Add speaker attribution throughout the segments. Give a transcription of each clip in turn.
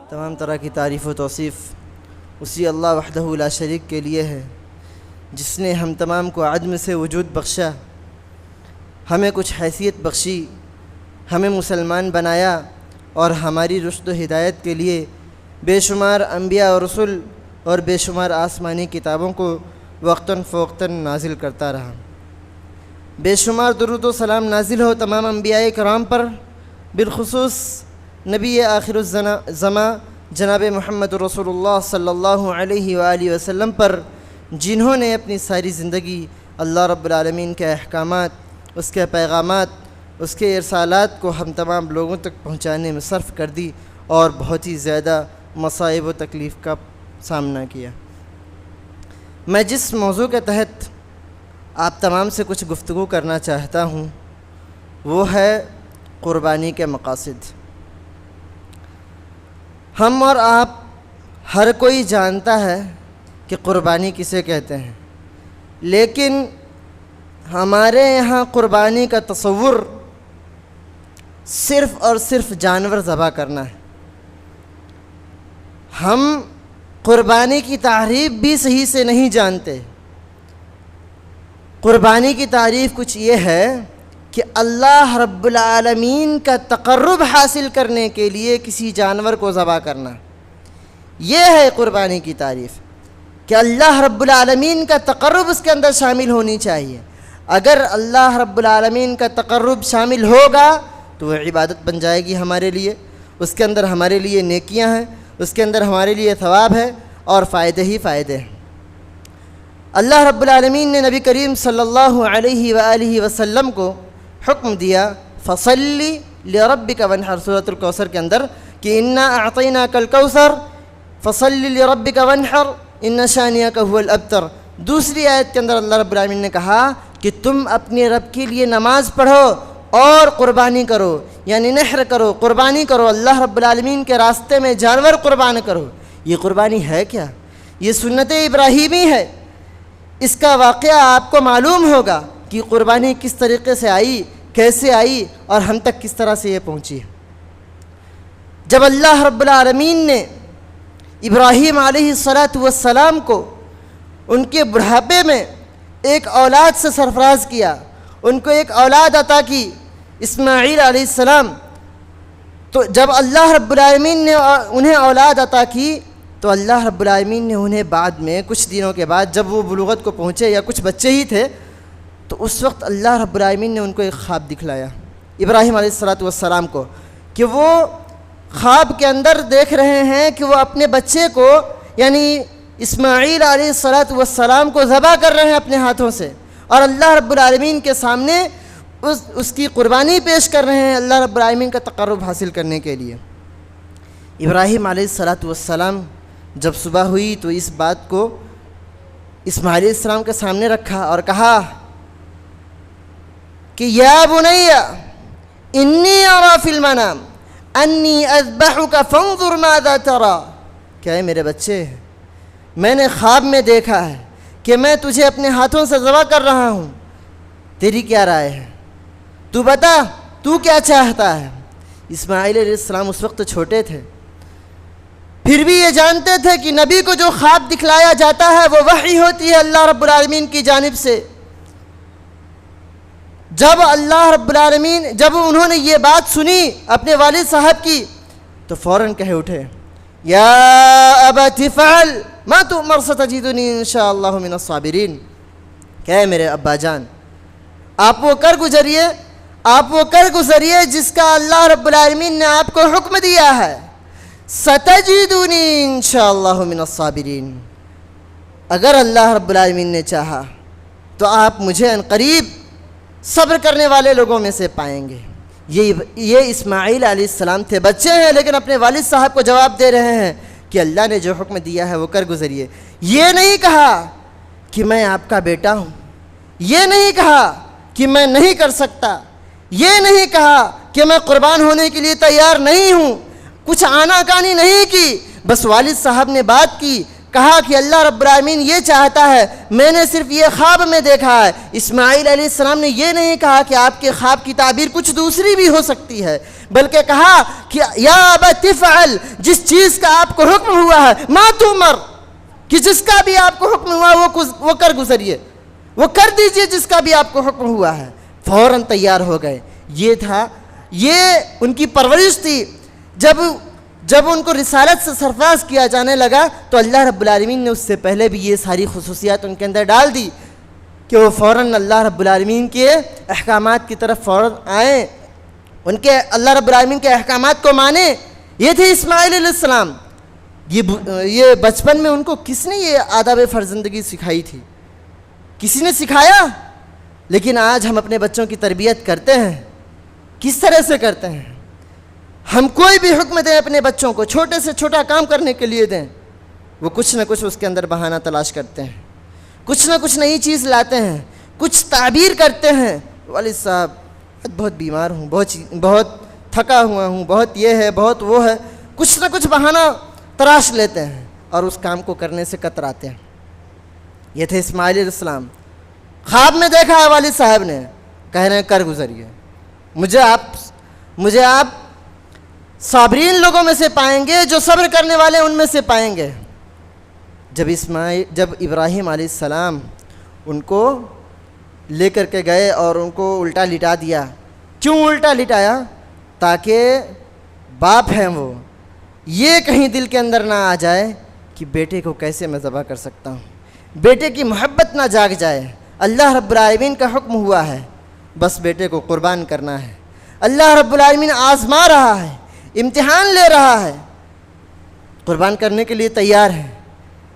Speaker 1: تمام طرح کی تعریف و توصیف اسی اللہ وحدہ لا شریک کے لیے ہے، جس نے ہم تمام کو عدم سے وجود بخشا، ہمیں کچھ حیثیت بخشی، ہمیں مسلمان بنایا اور ہماری رشد و ہدایت کے لیے بے شمار انبیاء اور رسل اور بے شمار آسمانی کتابوں کو وقتاً فوقتاً نازل کرتا رہا۔ بے شمار درود و سلام نازل ہو تمام انبیاء کرام پر، بالخصوص نبی آخر الزماں جناب محمد رسول اللہ صلی اللہ علیہ وآلہ وسلم پر، جنہوں نے اپنی ساری زندگی اللہ رب العالمین کے احکامات، اس کے پیغامات، اس کے ارسالات کو ہم تمام لوگوں تک پہنچانے میں صرف کر دی اور بہت ہی زیادہ مصائب و تکلیف کا سامنا کیا۔ میں جس موضوع کے تحت آپ تمام سے کچھ گفتگو کرنا چاہتا ہوں وہ ہے قربانی کے مقاصد۔ ہم اور آپ ہر کوئی جانتا ہے کہ قربانی کسے کہتے ہیں، لیکن ہمارے یہاں قربانی کا تصور صرف اور صرف جانور ذبح کرنا ہے۔ ہم قربانی کی تعریف بھی صحیح سے نہیں جانتے۔ قربانی کی تعریف کچھ یہ ہے کہ اللہ رب العالمین کا تقرب حاصل کرنے کے لیے کسی جانور کو ذبح کرنا، یہ ہے قربانی کی تعریف، کہ اللہ رب العالمین کا تقرب اس کے اندر شامل ہونی چاہیے۔ اگر اللہ رب العالمین کا تقرب شامل ہوگا تو وہ عبادت بن جائے گی ہمارے لیے، اس کے اندر ہمارے لیے نیکیاں ہیں، اس کے اندر ہمارے لیے ثواب ہے اور فائدے ہی فائدے ہیں۔ اللہ رب العالمین نے نبی کریم صلی اللہ علیہ وآلہ وسلم کو حکم دیا فصلی لربک وانحر، سورۃ الکوثر کے اندر، کہ انا اعطیناک الکوثر فصلی لربک وانحر ان شانئک هو الابتر۔ دوسری آیت کے اندر اللہ رب العالمین نے کہا کہ تم اپنے رب کے لیے نماز پڑھو اور قربانی کرو، یعنی نحر کرو، قربانی کرو، اللہ رب العالمین کے راستے میں جانور قربان کرو۔ یہ قربانی ہے کیا؟ یہ سنت ابراہیمی ہے۔ اس کا واقعہ آپ کو معلوم ہوگا کہ قربانی کس طریقے سے آئی، کیسے آئی اور ہم تک کس طرح سے یہ پہنچی۔ جب اللہ رب العالمین نے ابراہیم علیہ السلام کو ان کے بڑھاپے میں ایک اولاد سے سرفراز کیا، ان کو ایک اولاد عطا کی، اسماعیل علیہ السلام، تو جب اللہ رب العالمین نے انہیں اولاد عطا کی تو اللہ رب العالمین نے انہیں بعد میں کچھ دنوں کے بعد جب وہ بلوغت کو پہنچے یا کچھ بچے ہی تھے تو اس وقت اللہ رب العالمین نے ان کو ایک خواب دکھلایا، ابراہیم علیہ السلام کو، کہ وہ خواب کے اندر دیکھ رہے ہیں کہ وہ اپنے بچے کو یعنی اسماعیل علیہ السلام کو ذبح کر رہے ہیں اپنے ہاتھوں سے، اور اللہ رب العالمین کے سامنے اس کی قربانی پیش کر رہے ہیں اللہ رب العالمین کا تقرب حاصل کرنے کے لیے۔ ابراہیم علیہ السلام جب صبح ہوئی تو اس بات کو اسماعیل علیہ السلام کے سامنے رکھا اور کہا کہ یا بنی انی ارا فی المنام انی اذبحک فانظر ماذا ترى، کیا ہے میرے بچے، میں نے خواب میں دیکھا ہے کہ میں تجھے اپنے ہاتھوں سے ذبح کر رہا ہوں، تیری کیا رائے ہے، تو بتا تو کیا چاہتا ہے۔ اسماعیل علیہ السلام اس وقت چھوٹے تھے، پھر بھی یہ جانتے تھے کہ نبی کو جو خواب دکھلایا جاتا ہے وہ وحی ہوتی ہے اللہ رب العالمین کی جانب سے۔ جب اللہ رب العالمین جب انہوں نے یہ بات سنی اپنے والد صاحب کی تو فوراً کہہ اٹھے یا ابت افعل ما تؤمر ستجدنی انشاءاللہ من الصابرین، کہ ہے میرے ابا جان آپ وہ کر گزریے جس کا اللہ رب العالمین نے آپ کو حکم دیا ہے، ستجدنی انشاءاللہ من الصابرین، اگر اللہ رب العالمین نے چاہا تو آپ مجھے عنقریب صبر کرنے والے لوگوں میں سے پائیں گے۔ یہ اسماعیل علیہ السلام تھے، بچے ہیں لیکن اپنے والد صاحب کو جواب دے رہے ہیں کہ اللہ نے جو حکم دیا ہے وہ کر گزریے۔ یہ نہیں کہا کہ میں آپ کا بیٹا ہوں، یہ نہیں کہا کہ میں نہیں کر سکتا، یہ نہیں کہا کہ میں قربان ہونے کے لیے تیار نہیں ہوں، کچھ آنا کانی نہیں کی، بس والد صاحب نے بات کی، کہا کہ اللہ رب العالمین یہ چاہتا ہے، میں نے صرف یہ خواب میں دیکھا ہے۔ اسماعیل علیہ السلام نے یہ نہیں کہا کہ آپ کے خواب کی تعبیر کچھ دوسری بھی ہو سکتی ہے، بلکہ کہا کہ یا ابت افعل، جس چیز کا آپ کو حکم ہوا ہے، ما تؤمر، کہ جس کا بھی آپ کو حکم ہوا وہ کر گزریے، وہ کر دیجئے جس کا بھی آپ کو حکم ہوا ہے۔ فوراً تیار ہو گئے۔ یہ ان کی پرورش تھی۔ جب ان کو رسالت سے سرفراز کیا جانے لگا تو اللہ رب العالمین نے اس سے پہلے بھی یہ ساری خصوصیات ان کے اندر ڈال دی کہ وہ فوراً اللہ رب العالمین کے احکامات کی طرف فوراً آئیں، اللہ رب العالمین کے احکامات کو مانیں۔ یہ تھے اسماعیل علیہ السلام۔ یہ بچپن میں ان کو کس نے یہ آداب فرزندگی سکھائی تھی؟ کسی نے سکھایا؟ لیکن آج ہم اپنے بچوں کی تربیت کرتے ہیں، کس طرح سے کرتے ہیں؟ ہم کوئی بھی حکم دیں اپنے بچوں کو، چھوٹے سے چھوٹا کام کرنے کے لیے دیں، وہ کچھ نہ کچھ اس کے اندر بہانہ تلاش کرتے ہیں، کچھ نہ کچھ نئی چیز لاتے ہیں، کچھ تعبیر کرتے ہیں۔ والد صاحب بہت بیمار ہوں، بہت تھکا ہوا ہوں، بہت یہ ہے، بہت وہ ہے، کچھ نہ کچھ بہانہ تراش لیتے ہیں اور اس کام کو کرنے سے کتراتے ہیں۔ یہ تھے اسماعیل علیہ السلام۔ خواب میں دیکھا ہے والد صاحب نے، کہہ رہے ہیں کر گزریے، مجھے آپ صابرین لوگوں میں سے پائیں گے، جو صبر کرنے والے ان میں سے پائیں گے۔ جب ابراہیم علیہ السلام ان کو لے کر کے گئے اور ان کو الٹا لٹا دیا۔ کیوں الٹا لٹایا؟ تاکہ باپ ہیں وہ، یہ کہیں دل کے اندر نہ آ جائے کہ بیٹے کو کیسے میں ذبح کر سکتا ہوں، بیٹے کی محبت نہ جاگ جائے۔ اللہ رب العالمین کا حکم ہوا ہے، بس بیٹے کو قربان کرنا ہے۔ اللہ رب العالمین آزما رہا ہے، امتحان لے رہا ہے، قربان کرنے کے لیے تیار ہے۔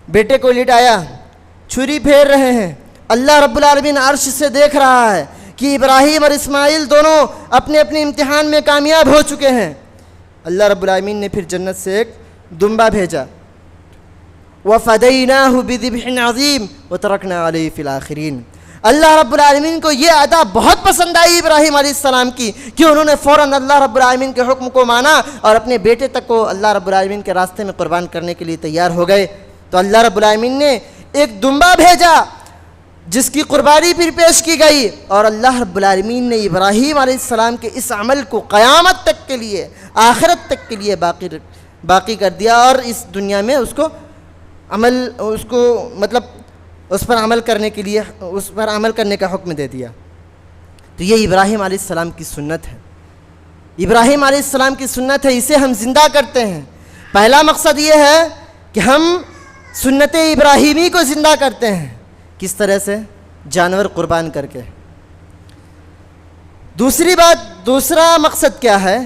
Speaker 1: بیٹے کو لٹایا، چھری پھیر رہے ہیں۔ اللہ رب العالمین عرش سے دیکھ رہا ہے کہ ابراہیم اور اسماعیل دونوں اپنے اپنے امتحان میں کامیاب ہو چکے ہیں۔ اللہ رب العالمین نے پھر جنت سے ایک دمبا بھیجا، وَفَدَيْنَاهُ بِذِبْحٍ عَظِيمٍ وَتَرَكْنَا عَلَيْهِ فِي الْآخِرِينَ۔ اللہ رب العالمین کو یہ ادا بہت پسند آئی ابراہیم علیہ السلام کی کہ انہوں نے فوراً اللہ رب العالمین کے حکم کو مانا اور اپنے بیٹے تک کو اللہ رب العالمین کے راستے میں قربان کرنے کے لیے تیار ہو گئے۔ تو اللہ رب العالمین نے ایک دمبا بھیجا جس کی قربانی پھر پیش کی گئی، اور اللہ رب العالمین نے ابراہیم علیہ السلام کے اس عمل کو قیامت تک کے لیے، آخرت تک کے لیے باقی کر دیا، اور اس دنیا میں اس پر عمل کرنے کا حکم دے دیا۔ تو یہ ابراہیم علیہ السلام کی سنت ہے، ابراہیم علیہ السلام کی سنت ہے، اسے ہم زندہ کرتے ہیں۔ پہلا مقصد یہ ہے کہ ہم سنت ابراہیمی کو زندہ کرتے ہیں۔ کس طرح سے؟ جانور قربان کر کے۔ دوسرا مقصد کیا ہے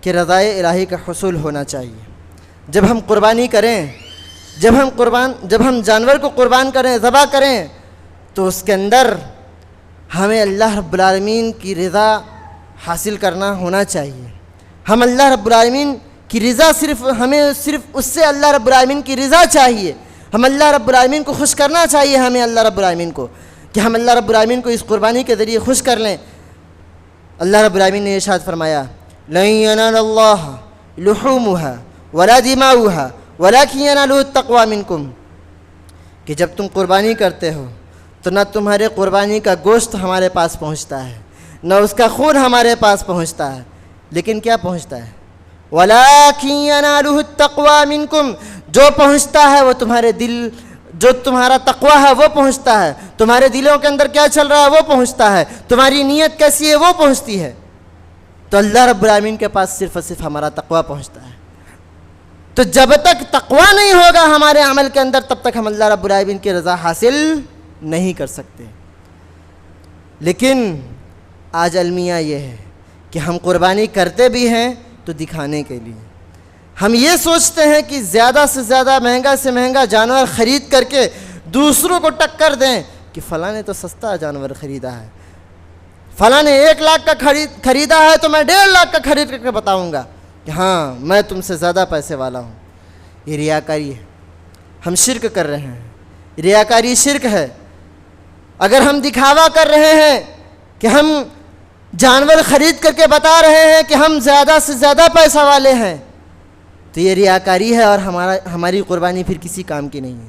Speaker 1: کہ رضائے الہی کا حصول ہونا چاہیے۔ جب ہم قربانی کریں، جب ہم جانور کو قربان کریں، ذبح کریں، تو اس کے اندر ہمیں اللہ رب العالمین کی رضا حاصل کرنا ہونا چاہیے۔ ہم اللہ رب العالمین کی رضا ہمیں صرف اس سے اللہ رب العالمین کی رضا چاہیے، ہم اللہ رب العالمین کو خوش کرنا چاہیے، ہمیں اللہ رب العالمین کو، کہ ہم اللہ رب العالمین کو اس قربانی کے ذریعے خوش کر لیں۔ اللہ رب العالمین نے ارشاد فرمایا، لَن يَنَالَ اللَّهَ لُحُومُهَا وَلَا دِمَاؤُهَا وَلَكِنْ يَنَالُهُ التَّقْوَىٰ مِنْكُمْ، کہ جب تم قربانی کرتے ہو تو نہ تمہارے قربانی کا گوشت ہمارے پاس پہنچتا ہے، نہ اس کا خون ہمارے پاس پہنچتا ہے، لیکن کیا پہنچتا ہے؟ وَلَكِنْ يَنَالُهُ التَّقْوَىٰ مِنْكُمْ، جو پہنچتا ہے وہ تمہارے دل، جو تمہارا تقویٰ ہے وہ پہنچتا ہے، تمہارے دلوں کے اندر کیا چل رہا ہے وہ پہنچتا ہے، تمہاری نیت کیسی ہے وہ پہنچتی ہے۔ تو اللہ رب العالمین کے پاس صرف اور صرف ہمارا تقویٰ پہنچتا ہے۔ تو جب تک تقویٰ نہیں ہوگا ہمارے عمل کے اندر، تب تک ہم اللہ رب العالمین کی رضا حاصل نہیں کر سکتے۔ لیکن آج المیہ یہ ہے کہ ہم قربانی کرتے بھی ہیں تو دکھانے کے لیے، ہم یہ سوچتے ہیں کہ زیادہ سے زیادہ، مہنگا سے مہنگا جانور خرید کر کے دوسروں کو ٹکر دیں کہ فلاں نے تو سستا جانور خریدا ہے، فلاں نے 1 لاکھ کا خریدا ہے تو میں 1.5 لاکھ کا خرید کر کے بتاؤں گا کہ ہاں میں تم سے زیادہ پیسے والا ہوں۔ یہ ریاکاری ہے، ہم شرک کر رہے ہیں، ریاکاری شرک ہے۔ اگر ہم دکھاوا کر رہے ہیں کہ ہم جانور خرید کر کے بتا رہے ہیں کہ ہم زیادہ سے زیادہ پیسہ والے ہیں، تو یہ ریاکاری ہے اور ہماری قربانی پھر کسی کام کی نہیں ہے،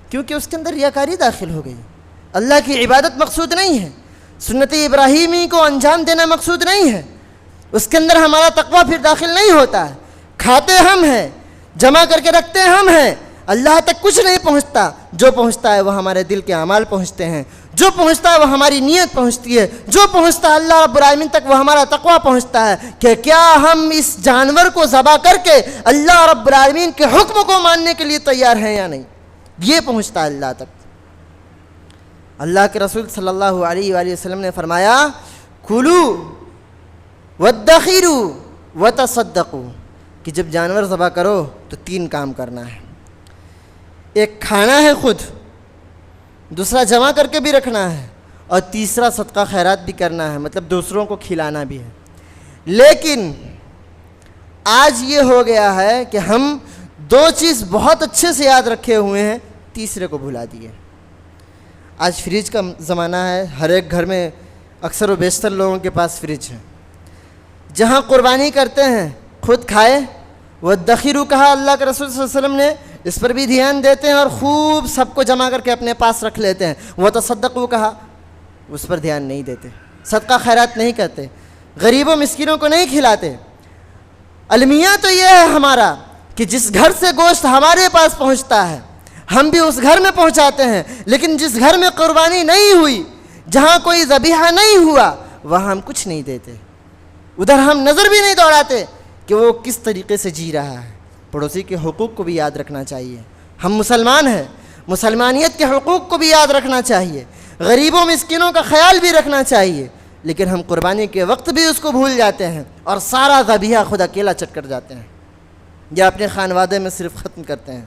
Speaker 1: کیونکہ اس کے اندر ریاکاری داخل ہو گئی۔ اللہ کی عبادت مقصود نہیں ہے، سنت ابراہیمی کو انجام دینا مقصود نہیں ہے، اس کے اندر ہمارا تقویٰ پھر داخل نہیں ہوتا ہے۔ کھاتے ہم ہیں، جمع کر کے رکھتے ہم ہیں، اللہ تک کچھ نہیں پہنچتا، جو پہنچتا ہے وہ ہمارے دل کے اعمال پہنچتے ہیں، جو پہنچتا ہے وہ ہماری نیت پہنچتی ہے، جو پہنچتا ہے اللہ رب العالمین تک وہ ہمارا تقویٰ پہنچتا ہے کہ کیا ہم اس جانور کو ذبح کر کے اللہ رب العالمین کے حکم کو ماننے کے لیے تیار ہیں یا نہیں، یہ پہنچتا ہے اللہ تک۔ اللہ کے رسول صلی اللہ علیہ وآلہ وسلم نے فرمایا کلو وادخروا وتصدقوا، کہ جب جانور ذبح کرو تو 3 کام کرنا ہے، ایک کھانا ہے خود، دوسرا جمع کر کے بھی رکھنا ہے، اور تیسرا صدقہ خیرات بھی کرنا ہے، مطلب دوسروں کو کھلانا بھی ہے۔ لیکن آج یہ ہو گیا ہے کہ ہم 2 چیز بہت اچھے سے یاد رکھے ہوئے ہیں، تیسرے کو بھلا دیے۔ آج فریج کا زمانہ ہے، ہر ایک گھر میں اکثر و بیشتر لوگوں کے پاس فریج ہے، جہاں قربانی کرتے ہیں خود کھائے، وادخروا کہا اللہ کے رسول صلی اللہ علیہ وسلم نے، اس پر بھی دھیان دیتے ہیں اور خوب سب کو جمع کر کے اپنے پاس رکھ لیتے ہیں۔ وتصدقوا کہا، اس پر دھیان نہیں دیتے، صدقہ خیرات نہیں کرتے، غریبوں مسکینوں کو نہیں کھلاتے۔ المیہ تو یہ ہے ہمارا کہ جس گھر سے گوشت ہمارے پاس پہنچتا ہے ہم بھی اس گھر میں پہنچاتے ہیں، لیکن جس گھر میں قربانی نہیں ہوئی، جہاں کوئی ذبیحہ نہیں ہوا، وہاں ہم کچھ نہیں دیتے، ادھر ہم نظر بھی نہیں دوڑاتے کہ وہ کس طریقے سے جی رہا ہے۔ پڑوسی کے حقوق کو بھی یاد رکھنا چاہیے، ہم مسلمان ہیں، مسلمانیت کے حقوق کو بھی یاد رکھنا چاہیے، غریبوں مسکینوں کا خیال بھی رکھنا چاہیے، لیکن ہم قربانی کے وقت بھی اس کو بھول جاتے ہیں اور سارا ذبیحہ خود اکیلا چٹ کر جاتے ہیں یا اپنے خانوادے میں صرف ختم کرتے ہیں۔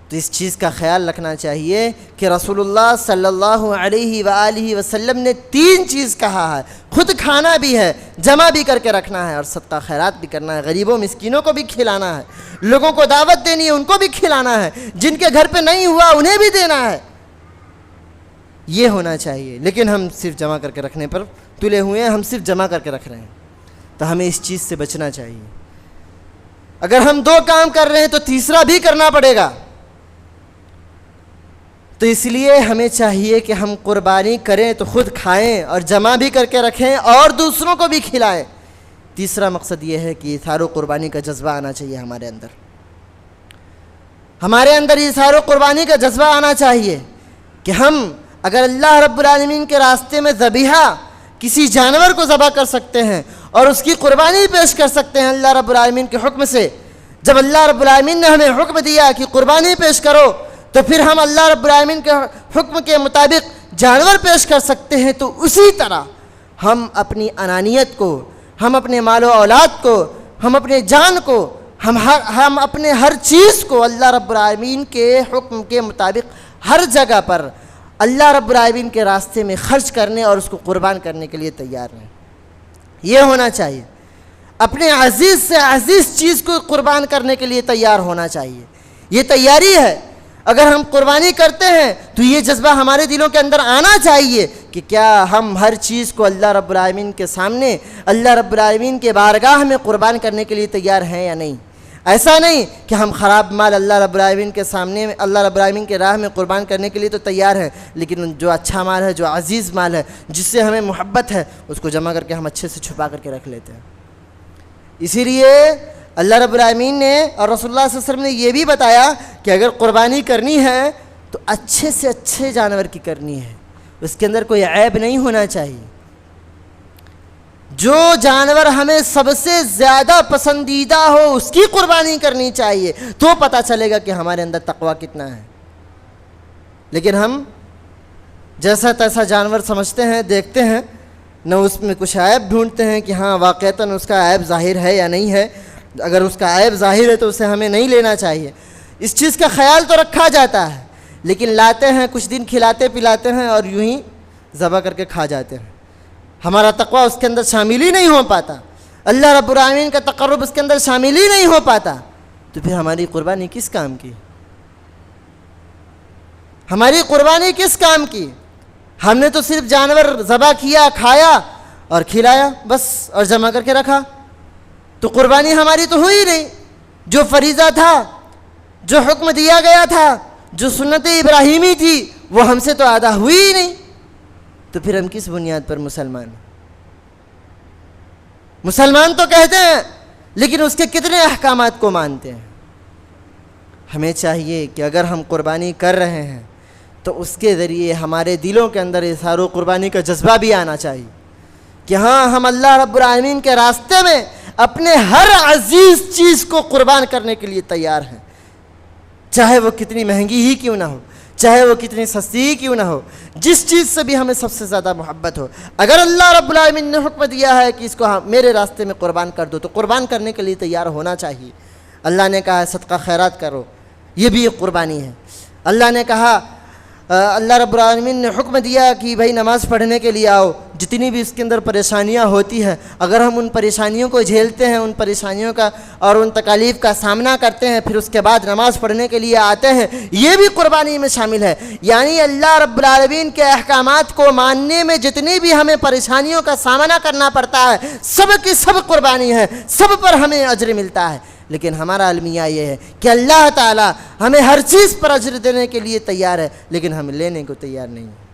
Speaker 1: تو اس چیز کا خیال رکھنا چاہیے کہ رسول اللہ صلی اللہ علیہ وآلہ وسلم نے 3 چیز کہا ہے، خود کھانا بھی ہے، جمع بھی کر کے رکھنا ہے، اور صدقہ خیرات بھی کرنا ہے، غریبوں مسکینوں کو بھی کھلانا ہے، لوگوں کو دعوت دینی ہے، ان کو بھی کھلانا ہے، جن کے گھر پہ نہیں ہوا انہیں بھی دینا ہے، یہ ہونا چاہیے۔ لیکن ہم صرف جمع کر کے رکھنے پر تلے ہوئے ہیں، ہم صرف جمع کر کے رکھ رہے ہیں، تو ہمیں اس چیز سے بچنا چاہیے۔ اگر ہم 2 کام کر رہے ہیں تو تیسرا بھی کرنا پڑے گا، تو اس لیے ہمیں چاہیے کہ ہم قربانی کریں تو خود کھائیں اور جمع بھی کر کے رکھیں اور دوسروں کو بھی کھلائیں۔ تیسرا مقصد یہ ہے کہ اظہار و قربانی کا جذبہ آنا چاہیے ہمارے اندر، ہمارے اندر اظہار و قربانی کا جذبہ آنا چاہیے کہ ہم اگر اللہ رب العالمین کے راستے میں ذبیحہ کسی جانور کو ذبح کر سکتے ہیں اور اس کی قربانی پیش کر سکتے ہیں اللہ رب العالمین کے حکم سے، جب اللہ رب العالمین نے ہمیں حکم دیا کہ قربانی پیش کرو، تو پھر ہم اللہ رب العالمین کے حکم کے مطابق جانور پیش کر سکتے ہیں، تو اسی طرح ہم اپنی انانیت کو، ہم اپنے مال و اولاد کو، ہم اپنے جان کو، ہم اپنے ہر چیز کو اللہ رب العالمین کے حکم کے مطابق ہر جگہ پر اللہ رب العالمین کے راستے میں خرچ کرنے اور اس کو قربان کرنے کے لیے تیار ہیں۔ یہ ہونا چاہیے، اپنے عزیز سے عزیز چیز کو قربان کرنے کے لیے تیار ہونا چاہیے، یہ تیاری ہے۔ اگر ہم قربانی کرتے ہیں تو یہ جذبہ ہمارے دلوں کے اندر آنا چاہیے کہ کیا ہم ہر چیز کو اللہ رب العالمین کے سامنے، اللہ رب العالمین کے بارگاہ میں قربان کرنے کے لیے تیار ہیں یا نہیں۔ ایسا نہیں کہ ہم خراب مال اللہ رب العالمین کے سامنے، اللہ رب العالمین کے راہ میں قربان کرنے کے لیے تو تیار ہیں، لیکن جو اچھا مال ہے، جو عزیز مال ہے، جس سے ہمیں محبت ہے، اس کو جمع کر کے ہم اچھے سے چھپا کر کے رکھ لیتے ہیں۔ اسی لیے اللہ رب العالمین نے اور رسول اللہ صلی اللہ علیہ وسلم نے یہ بھی بتایا کہ اگر قربانی کرنی ہے تو اچھے سے اچھے جانور کی کرنی ہے، اس کے اندر کوئی عیب نہیں ہونا چاہیے۔ جو جانور ہمیں سب سے زیادہ پسندیدہ ہو اس کی قربانی کرنی چاہیے، تو پتہ چلے گا کہ ہمارے اندر تقویٰ کتنا ہے۔ لیکن ہم جیسا تیسا جانور سمجھتے ہیں، دیکھتے ہیں، نہ اس میں کچھ عیب ڈھونڈتے ہیں کہ ہاں واقعتاً اس کا عیب ظاہر ہے یا نہیں ہے۔ اگر اس کا عیب ظاہر ہے تو اسے ہمیں نہیں لینا چاہیے، اس چیز کا خیال تو رکھا جاتا ہے، لیکن لاتے ہیں، کچھ دن کھلاتے پلاتے ہیں اور یوں ہی ذبح کر کے کھا جاتے ہیں۔ ہمارا تقویٰ اس کے اندر شامل ہی نہیں ہو پاتا، اللہ رب العالمین کا تقرب اس کے اندر شامل ہی نہیں ہو پاتا، تو پھر ہماری قربانی کس کام کی؟ ہماری قربانی کس کام کی؟ ہم نے تو صرف جانور ذبح کیا، کھایا اور کھلایا بس، اور جمع کر کے رکھا، تو قربانی ہماری تو ہوئی نہیں۔ جو فریضہ تھا، جو حکم دیا گیا تھا، جو سنت ابراہیمی تھی، وہ ہم سے تو ادا ہوئی ہی نہیں، تو پھر ہم کس بنیاد پر مسلمان ہیں؟ مسلمان تو کہتے ہیں لیکن اس کے کتنے احکامات کو مانتے ہیں؟ ہمیں چاہیے کہ اگر ہم قربانی کر رہے ہیں تو اس کے ذریعے ہمارے دلوں کے اندر اظہار و قربانی کا جذبہ بھی آنا چاہیے کہ ہاں ہم اللہ رب العالمین کے راستے میں اپنے ہر عزیز چیز کو قربان کرنے کے لیے تیار ہیں، چاہے وہ کتنی مہنگی ہی کیوں نہ ہو، چاہے وہ کتنی سستی ہی کیوں نہ ہو، جس چیز سے بھی ہمیں سب سے زیادہ محبت ہو، اگر اللہ رب العالمین نے حکم دیا ہے کہ اس کو میرے راستے میں قربان کر دو تو قربان کرنے کے لیے تیار ہونا چاہیے۔ اللہ نے کہا صدقہ خیرات کرو، یہ بھی ایک قربانی ہے۔ اللہ نے کہا، اللہ رب العالمین نے حکم دیا کہ بھائی نماز پڑھنے کے لیے آؤ، جتنی بھی اس کے اندر پریشانیاں ہوتی ہیں، اگر ہم ان پریشانیوں کو جھیلتے ہیں، ان پریشانیوں کا اور ان تکالیف کا سامنا کرتے ہیں، پھر اس کے بعد نماز پڑھنے کے لیے آتے ہیں، یہ بھی قربانی میں شامل ہے۔ یعنی اللہ رب العالمین کے احکامات کو ماننے میں جتنی بھی ہمیں پریشانیوں کا سامنا کرنا پڑتا ہے، سب کی سب قربانی ہے، سب پر ہمیں اجر ملتا ہے۔ لیکن ہمارا المیہ یہ ہے کہ اللہ تعالیٰ ہمیں ہر چیز پر اجر دینے کے لیے تیار ہے، لیکن ہم لینے کو تیار نہیں ہیں۔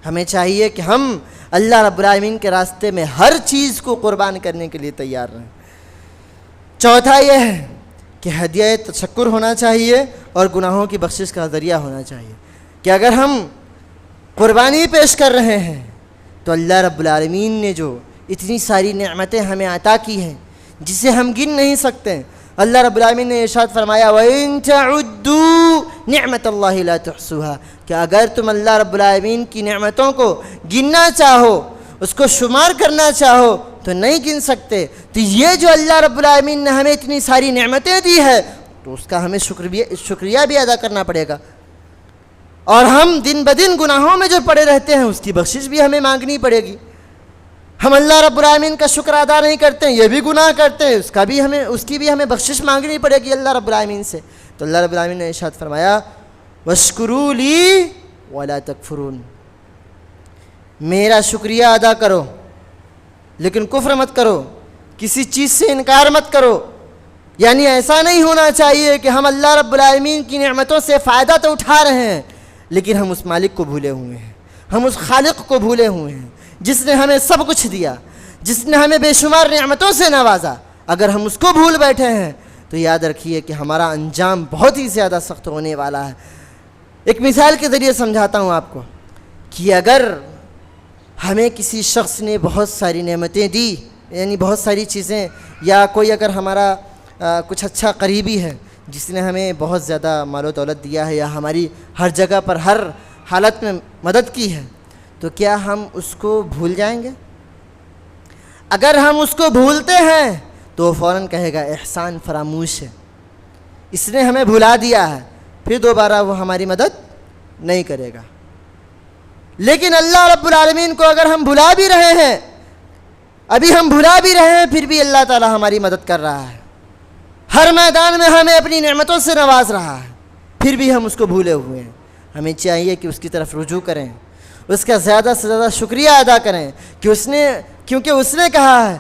Speaker 1: ہمیں چاہیے کہ ہم اللہ رب العالمین کے راستے میں ہر چیز کو قربان کرنے کے لیے تیار رہیں۔ چوتھا یہ ہے کہ ہدیہ تشکر ہونا چاہیے اور گناہوں کی بخشش کا ذریعہ ہونا چاہیے کہ اگر ہم قربانی پیش کر رہے ہیں تو اللہ رب العالمین نے جو اتنی ساری نعمتیں ہمیں عطا کی ہیں جسے ہم گن نہیں سکتے۔ اللہ رب العالمین نے ارشاد فرمایا وَإِن تَعُدُّوا نِعْمَةَ اللَّهِ لَا تُحْصُوهَا، کہ اگر تم اللہ رب العالمین کی نعمتوں کو گننا چاہو، اس کو شمار کرنا چاہو تو نہیں گن سکتے۔ تو یہ جو اللہ رب العالمین نے ہمیں اتنی ساری نعمتیں دی ہے تو اس کا ہمیں شکریہ بھی ادا کرنا پڑے گا، اور ہم دن بدن گناہوں میں جو پڑے رہتے ہیں اس کی بخشش بھی ہمیں مانگنی پڑے گی۔ ہم اللہ رب العالمین کا شکر ادا نہیں کرتے ہیں، یہ بھی گناہ کرتے ہیں، اس کی بھی ہمیں بخشش مانگنی پڑے گی اللہ رب العالمین سے۔ تو اللہ رب العالمین نے ارشاد فرمایا وَاشْكُرُوا لِي وَلَا تَكْفُرُونَ، میرا شکریہ ادا کرو لیکن کفر مت کرو، کسی چیز سے انکار مت کرو۔ یعنی ایسا نہیں ہونا چاہیے کہ ہم اللہ رب العالمین کی نعمتوں سے فائدہ تو اٹھا رہے ہیں لیکن ہم اس مالک کو بھولے ہوئے ہیں، ہم اس خالق کو بھولے ہوئے ہیں جس نے ہمیں سب کچھ دیا، جس نے ہمیں بے شمار نعمتوں سے نوازا۔ اگر ہم اس کو بھول بیٹھے ہیں تو یاد رکھیے کہ ہمارا انجام بہت ہی زیادہ سخت ہونے والا ہے۔ ایک مثال کے ذریعے سمجھاتا ہوں آپ کو کہ اگر ہمیں کسی شخص نے بہت ساری نعمتیں دی، یعنی بہت ساری چیزیں، یا کوئی اگر ہمارا کچھ اچھا قریبی ہے جس نے ہمیں بہت زیادہ مال و دولت دیا ہے یا ہماری ہر جگہ پر ہر حالت میں مدد کی ہے، تو کیا ہم اس کو بھول جائیں گے؟ اگر ہم اس کو بھولتے ہیں تو وہ فوراً کہے گا احسان فراموش ہے، اس نے ہمیں بھلا دیا ہے، پھر دوبارہ وہ ہماری مدد نہیں کرے گا۔ لیکن اللہ رب العالمین کو اگر ہم بھلا بھی رہے ہیں، ابھی ہم بھلا بھی رہے ہیں، پھر بھی اللہ تعالی ہماری مدد کر رہا ہے، ہر میدان میں ہمیں اپنی نعمتوں سے نواز رہا ہے، پھر بھی ہم اس کو بھولے ہوئے ہیں۔ ہمیں چاہیے کہ اس کی طرف رجوع کریں، اس کا زیادہ سے زیادہ شکریہ ادا کریں کیونکہ اس نے کہا ہے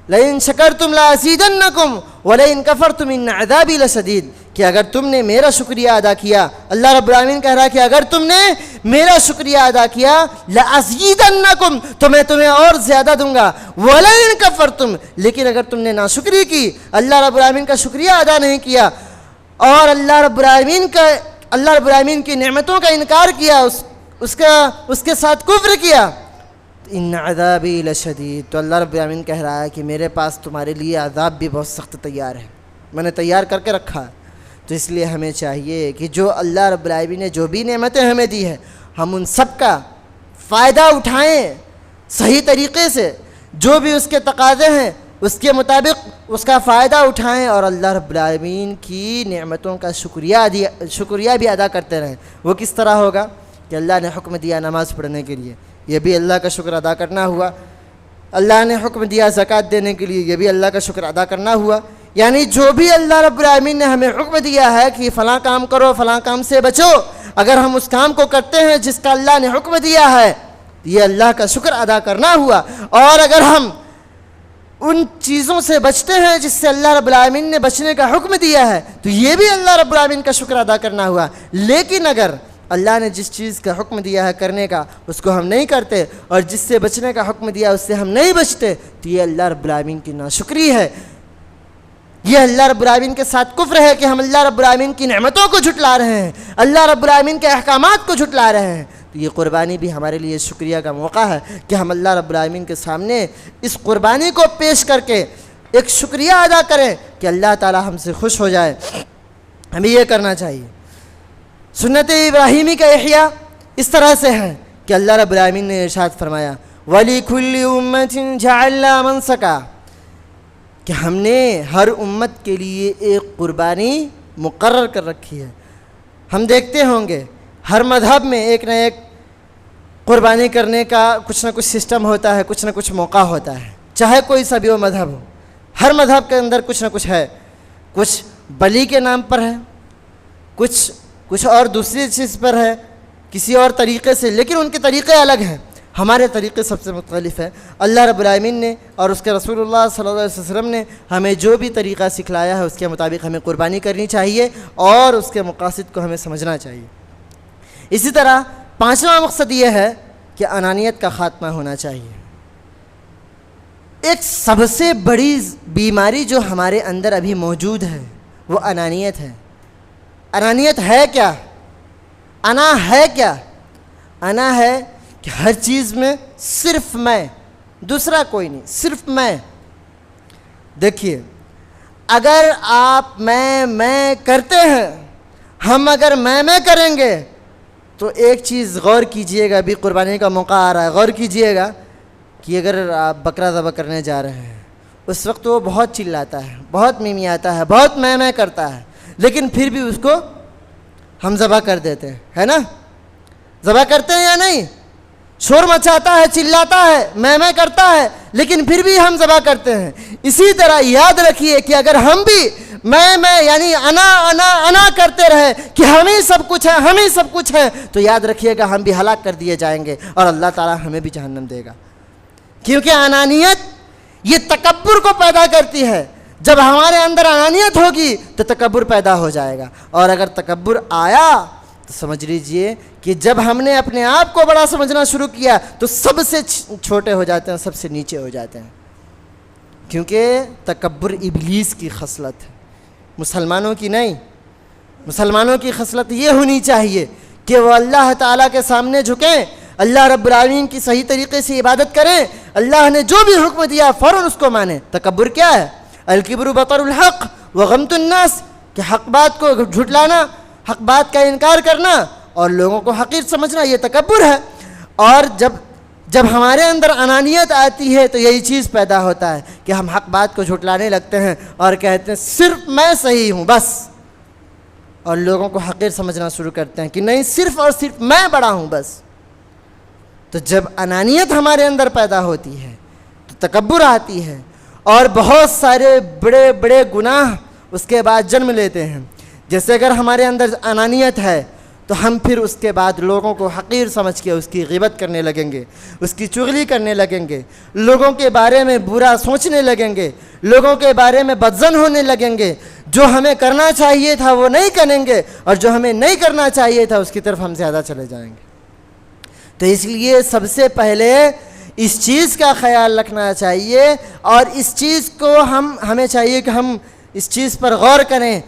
Speaker 1: لَإِن شَكَرْتُمْ لَأَزِيدَنَّكُمْ وَلَئِن كَفَرْتُمْ إِنَّ عَذَابِي لَشَدِيدٌ، کہ اگر تم نے میرا شکریہ ادا کیا، اللہ رب العالمین کہہ رہا ہے کہ اگر تم نے میرا شکریہ ادا کیا لَأَزِيدَنَّكُمْ، تو میں تمہیں اور زیادہ دوں گا، وَلَئِن كَفَرْتُمْ، لیکن اگر تم نے ناشکری کی، اللہ رب العالمین کا شکریہ ادا نہیں کیا اور اللہ رب العالمین کی نعمتوں کا انکار کیا، اس کے ساتھ کفر کیا، ان عذابی لشدید، تو اللہ رب العالمین کہہ رہا ہے کہ میرے پاس تمہارے لیے عذاب بھی بہت سخت تیار ہے، میں نے تیار کر کے رکھا ہے۔ تو اس لیے ہمیں چاہیے کہ جو اللہ رب العالمین نے جو بھی نعمتیں ہمیں دی ہیں ہم ان سب کا فائدہ اٹھائیں صحیح طریقے سے، جو بھی اس کے تقاضے ہیں اس کے مطابق اس کا فائدہ اٹھائیں اور اللہ رب العالمین کی نعمتوں کا شکریہ بھی ادا کرتے رہیں۔ وہ کس طرح ہوگا کہ اللہ نے حکم دیا نماز پڑھنے کے لیے، یہ بھی اللہ کا شکر ادا کرنا ہوا۔ اللہ نے حکم دیا زکوٰۃ دینے کے لیے، یہ بھی اللہ کا شکر ادا کرنا ہوا۔ یعنی جو بھی اللہ رب العالمین نے ہمیں حکم دیا ہے کہ فلاں کام کرو، فلاں کام سے بچو، اگر ہم اس کام کو کرتے ہیں جس کا اللہ نے حکم دیا ہے، یہ اللہ کا شکر ادا کرنا ہوا۔ اور اگر ہم ان چیزوں سے بچتے ہیں جس سے اللہ رب العالمین نے بچنے کا حکم دیا ہے، تو یہ بھی اللہ رب العالمین کا شکر ادا کرنا ہوا۔ لیکن اگر اللہ نے جس چیز کا حکم دیا ہے کرنے کا اس کو ہم نہیں کرتے، اور جس سے بچنے کا حکم دیا اس سے ہم نہیں بچتے، تو یہ اللہ رب العالمین کی ناشکری ہے، یہ اللہ رب العالمین کے ساتھ کفر ہے کہ ہم اللہ رب العالمین کی نعمتوں کو جھٹلا رہے ہیں، اللہ رب العالمین کے احکامات کو جھٹلا رہے ہیں۔ تو یہ قربانی بھی ہمارے لیے شکریہ کا موقع ہے کہ ہم اللہ رب العالمین کے سامنے اس قربانی کو پیش کر کے ایک شکریہ ادا کریں کہ اللہ تعالی ہم سے خوش ہو جائے۔ ہمیں یہ کرنا چاہیے۔ سنت ابراہیمی کا احیاء اس طرح سے ہے کہ اللہ رب العالمین نے ارشاد فرمایا وَلِكُلِّ أُمَّةٍ جَعَلْنَا مَنسَكًا، کہ ہم نے ہر امت کے لیے ایک قربانی مقرر کر رکھی ہے۔ ہم دیکھتے ہوں گے ہر مذہب میں ایک نہ ایک قربانی کرنے کا کچھ نہ کچھ سسٹم ہوتا ہے، کچھ نہ کچھ موقع ہوتا ہے، چاہے کوئی سا بھی مذہب ہو، ہر مذہب کے اندر کچھ نہ کچھ ہے، کچھ بلی کے نام پر ہے، کچھ اور دوسری چیز پر ہے، کسی اور طریقے سے، لیکن ان کے طریقے الگ ہیں، ہمارے طریقے سب سے مختلف ہے۔ اللہ رب العالمین نے اور اس کے رسول اللہ صلی اللہ علیہ وسلم نے ہمیں جو بھی طریقہ سکھلایا ہے اس کے مطابق ہمیں قربانی کرنی چاہیے اور اس کے مقاصد کو ہمیں سمجھنا چاہیے۔ اسی طرح پانچواں مقصد یہ ہے کہ انانیت کا خاتمہ ہونا چاہیے۔ ایک سب سے بڑی بیماری جو ہمارے اندر ابھی موجود ہے وہ انانیت ہے۔ انانیت ہے کیا؟ انا ہے کیا؟ انا ہے کہ ہر چیز میں صرف میں، دوسرا کوئی نہیں، صرف میں۔ دیکھیے اگر آپ میں کرتے ہیں، ہم اگر میں کریں گے تو ایک چیز غور کیجئے گا، ابھی قربانی کا موقع آ رہا ہے، غور کیجئے گا کہ اگر آپ بکرا ذبح کرنے جا رہے ہیں اس وقت وہ بہت چلاتا ہے، بہت میمیاتا ہے، بہت میں کرتا ہے، لیکن پھر بھی اس کو ہم ذبح کر دیتے ہیں، ہے نا؟ ذبح کرتے ہیں یا نہیں؟ شور مچاتا ہے، چلاتا ہے، میں کرتا ہے، لیکن پھر بھی ہم ذبح کرتے ہیں۔ اسی طرح یاد رکھیے کہ اگر ہم بھی میں یعنی انا کرتے رہے کہ ہم ہی سب کچھ ہیں، ہم ہی سب کچھ ہیں، تو یاد رکھیے گا ہم بھی ہلاک کر دیے جائیں گے اور اللہ تعالیٰ ہمیں بھی جہنم دے گا، کیونکہ انانیت یہ تکبر کو پیدا کرتی ہے۔ جب ہمارے اندر انانیت ہوگی تو تکبر پیدا ہو جائے گا، اور اگر تکبر آیا تو سمجھ لیجئے کہ جب ہم نے اپنے آپ کو بڑا سمجھنا شروع کیا تو سب سے چھوٹے ہو جاتے ہیں، سب سے نیچے ہو جاتے ہیں، کیونکہ تکبر ابلیس کی خصلت ہے، مسلمانوں کی نہیں۔ مسلمانوں کی خصلت یہ ہونی چاہیے کہ وہ اللہ تعالیٰ کے سامنے جھکیں، اللہ رب العالمین کی صحیح طریقے سے عبادت کریں، اللہ نے جو بھی حکم دیا فوراً اس کو مانیں۔ تکبر کیا ہے؟ الکبر بطر الحق وغمط الناس، کہ حق بات کو جھٹلانا، حق بات کا انکار کرنا اور لوگوں کو حقیر سمجھنا، یہ تکبر ہے۔ اور جب ہمارے اندر انانیت آتی ہے تو یہی چیز پیدا ہوتا ہے کہ ہم حق بات کو جھٹلانے لگتے ہیں اور کہتے ہیں صرف میں صحیح ہوں بس، اور لوگوں کو حقیر سمجھنا شروع کرتے ہیں کہ نہیں، صرف اور صرف میں بڑا ہوں بس۔ تو جب انانیت ہمارے اندر پیدا ہوتی ہے تو تکبر آتی ہے، اور بہت سارے بڑے بڑے گناہ اس کے بعد جنم لیتے ہیں۔ جیسے اگر ہمارے اندر انانیت ہے تو ہم پھر اس کے بعد لوگوں کو حقیر سمجھ کے اس کی غیبت کرنے لگیں گے، اس کی چغلی کرنے لگیں گے، لوگوں کے بارے میں برا سوچنے لگیں گے، لوگوں کے بارے میں بدظن ہونے لگیں گے، جو ہمیں کرنا چاہیے تھا وہ نہیں کریں گے، اور جو ہمیں نہیں کرنا چاہیے تھا اس کی طرف ہم زیادہ چلے جائیں گے۔ تو اس لیے سب سے پہلے اس چیز کا خیال رکھنا چاہیے، اور اس چیز کو ہمیں چاہیے کہ ہم اس چیز پر غور کریں۔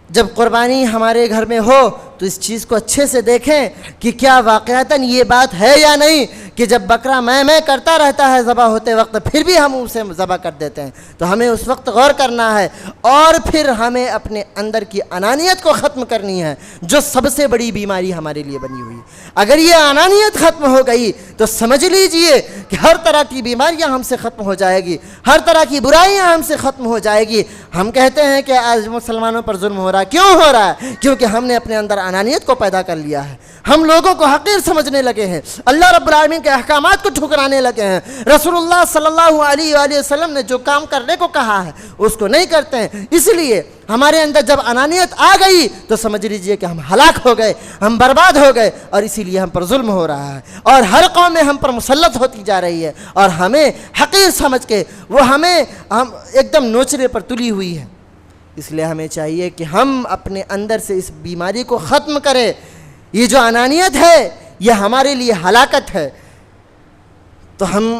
Speaker 1: جب قربانی ہمارے گھر میں ہو تو اس چیز کو اچھے سے دیکھیں کہ کیا واقعتاً یہ بات ہے یا نہیں، کہ جب بکرا میں کرتا رہتا ہے ذبح ہوتے وقت پھر بھی ہم اسے ذبح کر دیتے ہیں، تو ہمیں اس وقت غور کرنا ہے، اور پھر ہمیں اپنے اندر کی انانیت کو ختم کرنی ہے، جو سب سے بڑی بیماری ہمارے لیے بنی ہوئی۔ اگر یہ انانیت ختم ہو گئی تو سمجھ لیجئے کہ ہر طرح کی بیماریاں ہم سے ختم ہو جائے گی، ہر طرح کی برائیاں ہم سے ختم ہو جائے گی۔ ہم کہتے ہیں کہ آج مسلمانوں پر ظلم ہو رہا ہے، کیوں ہو رہا ہے؟ کیونکہ ہم نے اپنے اندر انانیت کو پیدا کر لیا ہے. ہم لوگوں کو حقیر سمجھنے لگے ہیں, اللہ رب العالمین کے احکامات کو ٹھکرانے لگے ہیں. رسول اللہ صلی اللہ علیہ وآلہ وسلم نے جو کام کرنے کو کہا ہے اس کو نہیں کرتے ہیں. اس لیے ہمارے اندر جب انانیت آ گئی تو سمجھ لیجئے کہ ہم ہلاک ہو گئے, ہم برباد ہو گئے, اور اسی لیے ہم پر ظلم ہو رہا ہے, اور ہر قوم میں ہم پر مسلط ہوتی جا رہی ہے, اور ہمیں حقیر سمجھ کے وہ ہم ایک دم نوچنے پر تلی ہوئی ہے. اس لیے ہمیں چاہیے کہ ہم اپنے اندر سے اس بیماری کو ختم کریں. یہ جو انانیت ہے یہ ہمارے لیے ہلاکت ہے. تو ہم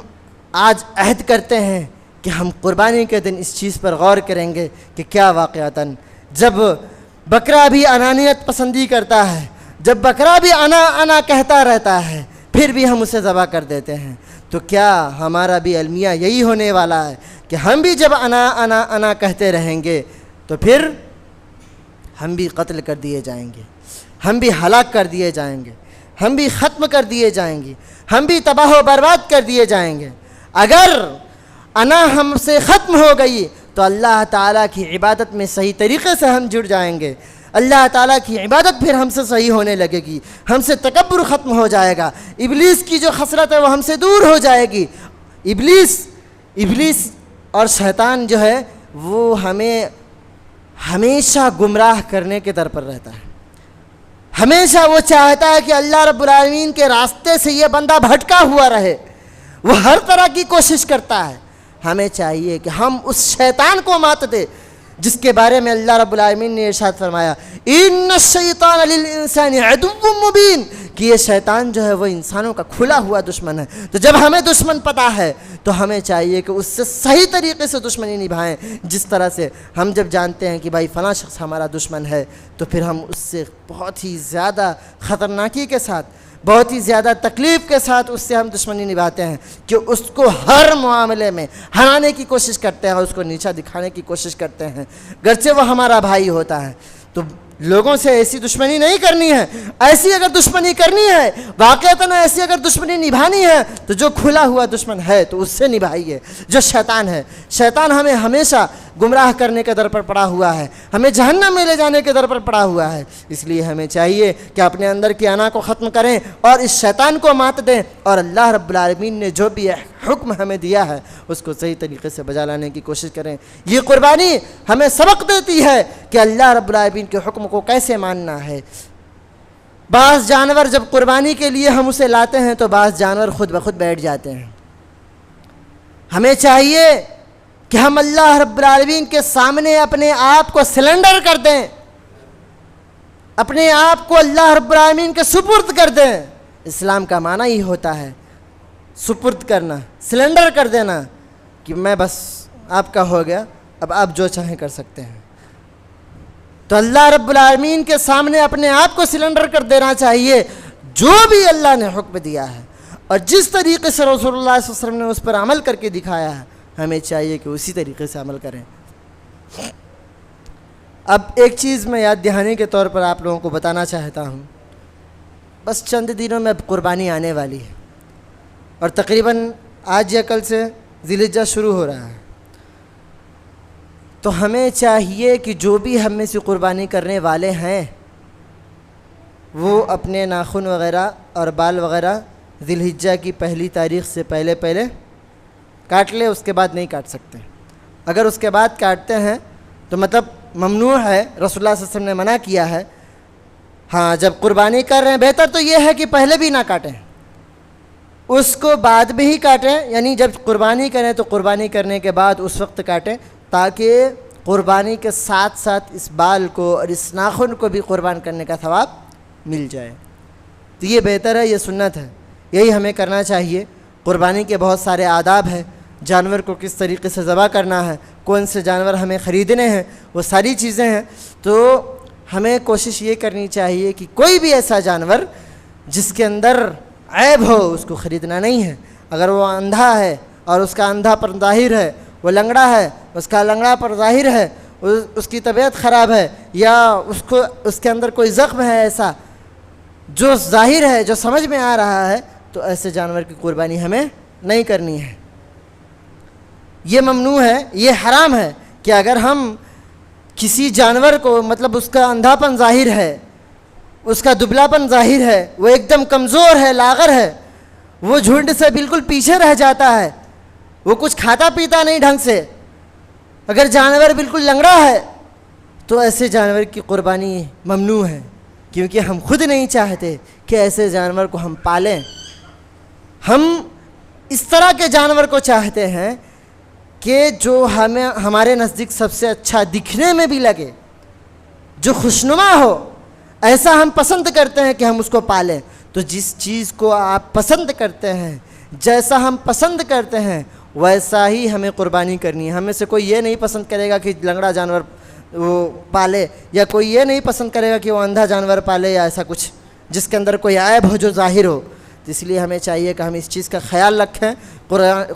Speaker 1: آج عہد کرتے ہیں کہ ہم قربانی کے دن اس چیز پر غور کریں گے کہ کیا واقعتاً جب بکرا بھی انانیت پسندی کرتا ہے, جب بکرا بھی انا کہتا رہتا ہے, پھر بھی ہم اسے ذبح کر دیتے ہیں, تو کیا ہمارا بھی المیہ یہی ہونے والا ہے کہ ہم بھی جب انا کہتے رہیں گے تو پھر ہم بھی قتل کر دیے جائیں گے, ہم بھی ہلاک کر دیے جائیں گے, ہم بھی ختم کر دیے جائیں گے, ہم بھی تباہ و برباد کر دیے جائیں گے. اگر انا ہم سے ختم ہو گئی تو اللہ تعالیٰ کی عبادت میں صحیح طریقے سے ہم جڑ جائیں گے, اللہ تعالیٰ کی عبادت پھر ہم سے صحیح ہونے لگے گی, ہم سے تکبر ختم ہو جائے گا, ابلیس کی جو خسرت ہے وہ ہم سے دور ہو جائے گی. ابلیس اور شیطان جو ہے وہ ہمیں ہمیشہ گمراہ کرنے کے در پر رہتا ہے. ہمیشہ وہ چاہتا ہے کہ اللہ رب العالمین کے راستے سے یہ بندہ بھٹکا ہوا رہے, وہ ہر طرح کی کوشش کرتا ہے. ہمیں چاہیے کہ ہم اس شیطان کو مات دے جس کے بارے میں اللہ رب العالمین نے ارشاد فرمایا ان الشیطان للانسان عدو مبین, کہ یہ شیطان جو ہے وہ انسانوں کا کھلا ہوا دشمن ہے. تو جب ہمیں دشمن پتہ ہے تو ہمیں چاہیے کہ اس سے صحیح طریقے سے دشمنی نبھائیں. جس طرح سے ہم جب جانتے ہیں کہ بھائی فلاں شخص ہمارا دشمن ہے تو پھر ہم اس سے بہت ہی زیادہ خطرناکی کے ساتھ, بہت ہی زیادہ تکلیف کے ساتھ اس سے ہم دشمنی نبھاتے ہیں, کہ اس کو ہر معاملے میں ہرانے کی کوشش کرتے ہیں اور اس کو نیچا دکھانے کی کوشش کرتے ہیں, گرچہ وہ ہمارا بھائی ہوتا ہے. تو لوگوں سے ایسی دشمنی نہیں کرنی ہے. ایسی اگر دشمنی کرنی ہے, واقعتاً ایسی اگر دشمنی نبھانی ہے تو جو کھلا ہوا دشمن ہے تو اس سے نبھائیے, جو شیطان ہے. شیطان ہمیں ہمیشہ گمراہ کرنے کے در پر پڑا ہوا ہے, ہمیں جہنم میں لے جانے کے در پر پڑا ہوا ہے. اس لیے ہمیں چاہیے کہ اپنے اندر کی انا کو ختم کریں اور اس شیطان کو مات دیں, اور اللہ رب العالمین نے جو بھی حکم ہمیں دیا ہے اس کو صحیح طریقے سے بجا لانے کی کوشش کریں. یہ قربانی ہمیں سبق دیتی ہے کہ اللہ رب العالمین کے حکم کو کیسے ماننا ہے. بعض جانور جب قربانی کے لیے ہم اسے لاتے ہیں تو بعض جانور خود بخود بیٹھ جاتے ہیں. ہمیں چاہیے کہ ہم اللہ رب العالمین کے سامنے اپنے آپ کو سلنڈر کر دیں, اپنے آپ کو اللہ رب العالمین کے سپرد کر دیں. اسلام کا معنی ہی ہوتا ہے سپرد کرنا, سلنڈر کر دینا, کہ میں بس آپ کا ہو گیا, اب آپ جو چاہیں کر سکتے ہیں. تو اللہ رب العالمین کے سامنے اپنے آپ کو سلنڈر کر دینا چاہیے. جو بھی اللہ نے حکم دیا ہے اور جس طریقے سے رسول اللہ صلی اللہ علیہ وسلم نے اس پر عمل کر کے دکھایا ہے, ہمیں چاہیے کہ اسی طریقے سے عمل کریں. اب ایک چیز میں یاد دہانی کے طور پر آپ لوگوں کو بتانا چاہتا ہوں. بس چند دنوں میں اب قربانی آنے والی ہے, اور تقریباً آج یا کل سے ذی الحجہ شروع ہو رہا ہے. تو ہمیں چاہیے کہ جو بھی ہم میں سے قربانی کرنے والے ہیں وہ اپنے ناخن وغیرہ اور بال وغیرہ ذی الحجہ کی پہلی تاریخ سے پہلے کاٹ لے, اس کے بعد نہیں کاٹ سکتے. اگر اس کے بعد کاٹتے ہیں تو مطلب ممنوع ہے, رسول اللہ صلی اللہ علیہ وسلم نے منع کیا ہے. ہاں, جب قربانی کر رہے ہیں بہتر تو یہ ہے کہ پہلے بھی نہ کاٹیں, اس کو بعد میں ہی کاٹیں. یعنی جب قربانی کریں تو قربانی کرنے کے بعد اس وقت کاٹیں, تاکہ قربانی کے ساتھ ساتھ اس بال کو اور اس ناخن کو بھی قربان کرنے کا ثواب مل جائے. تو یہ بہتر ہے, یہ سنت ہے, یہی ہمیں کرنا چاہیے. قربانی کے بہت سارے آداب ہیں, جانور کو کس طریقے سے ذبح کرنا ہے, کون سے جانور ہمیں خریدنے ہیں, وہ ساری چیزیں ہیں. تو ہمیں کوشش یہ کرنی چاہیے کہ کوئی بھی ایسا جانور جس کے اندر عیب ہو اس کو خریدنا نہیں ہے. اگر وہ اندھا ہے اور اس کا اندھا پر ظاہر ہے, وہ لنگڑا ہے اس کا لنگڑا پر ظاہر ہے, اس کی طبیعت خراب ہے, یا اس کے اندر کوئی زخم ہے ایسا جو ظاہر ہے, جو سمجھ میں آ رہا ہے, تو ایسے جانور کی قربانی ہمیں نہیں کرنی ہے. یہ ممنوع ہے, یہ حرام ہے کہ اگر ہم کسی جانور کو, مطلب اس کا اندھاپن ظاہر ہے اس کا دبلاپن ظاہر ہے، وہ ایک دم کمزور ہے، لاغر ہے، وہ جھنڈ سے بالکل پیچھے رہ جاتا ہے، وہ کچھ کھاتا پیتا نہیں ڈھنگ سے، اگر جانور بالکل لنگڑا ہے تو ایسے جانور کی قربانی ممنوع ہے، کیونکہ ہم خود نہیں چاہتے کہ ایسے جانور کو ہم پالیں۔ ہم اس طرح کے جانور کو چاہتے ہیں کہ جو ہمارے نزدیک سب سے اچھا دکھنے میں بھی لگے، جو خوشنما ہو، ایسا ہم پسند کرتے ہیں کہ ہم اس کو پالیں۔ تو جس چیز کو آپ پسند کرتے ہیں، جیسا ہم پسند کرتے ہیں، ویسا ہی ہمیں قربانی کرنی ہے۔ ہم میں سے کوئی یہ نہیں پسند کرے گا کہ لنگڑا جانور وہ پالے، یا کوئی یہ نہیں پسند کرے گا کہ وہ اندھا جانور پالے، یا ایسا کچھ جس کے اندر کوئی عیب ہو جو ظاہر ہو۔ تو اس لیے ہمیں چاہیے کہ ہم اس چیز کا خیال رکھیں،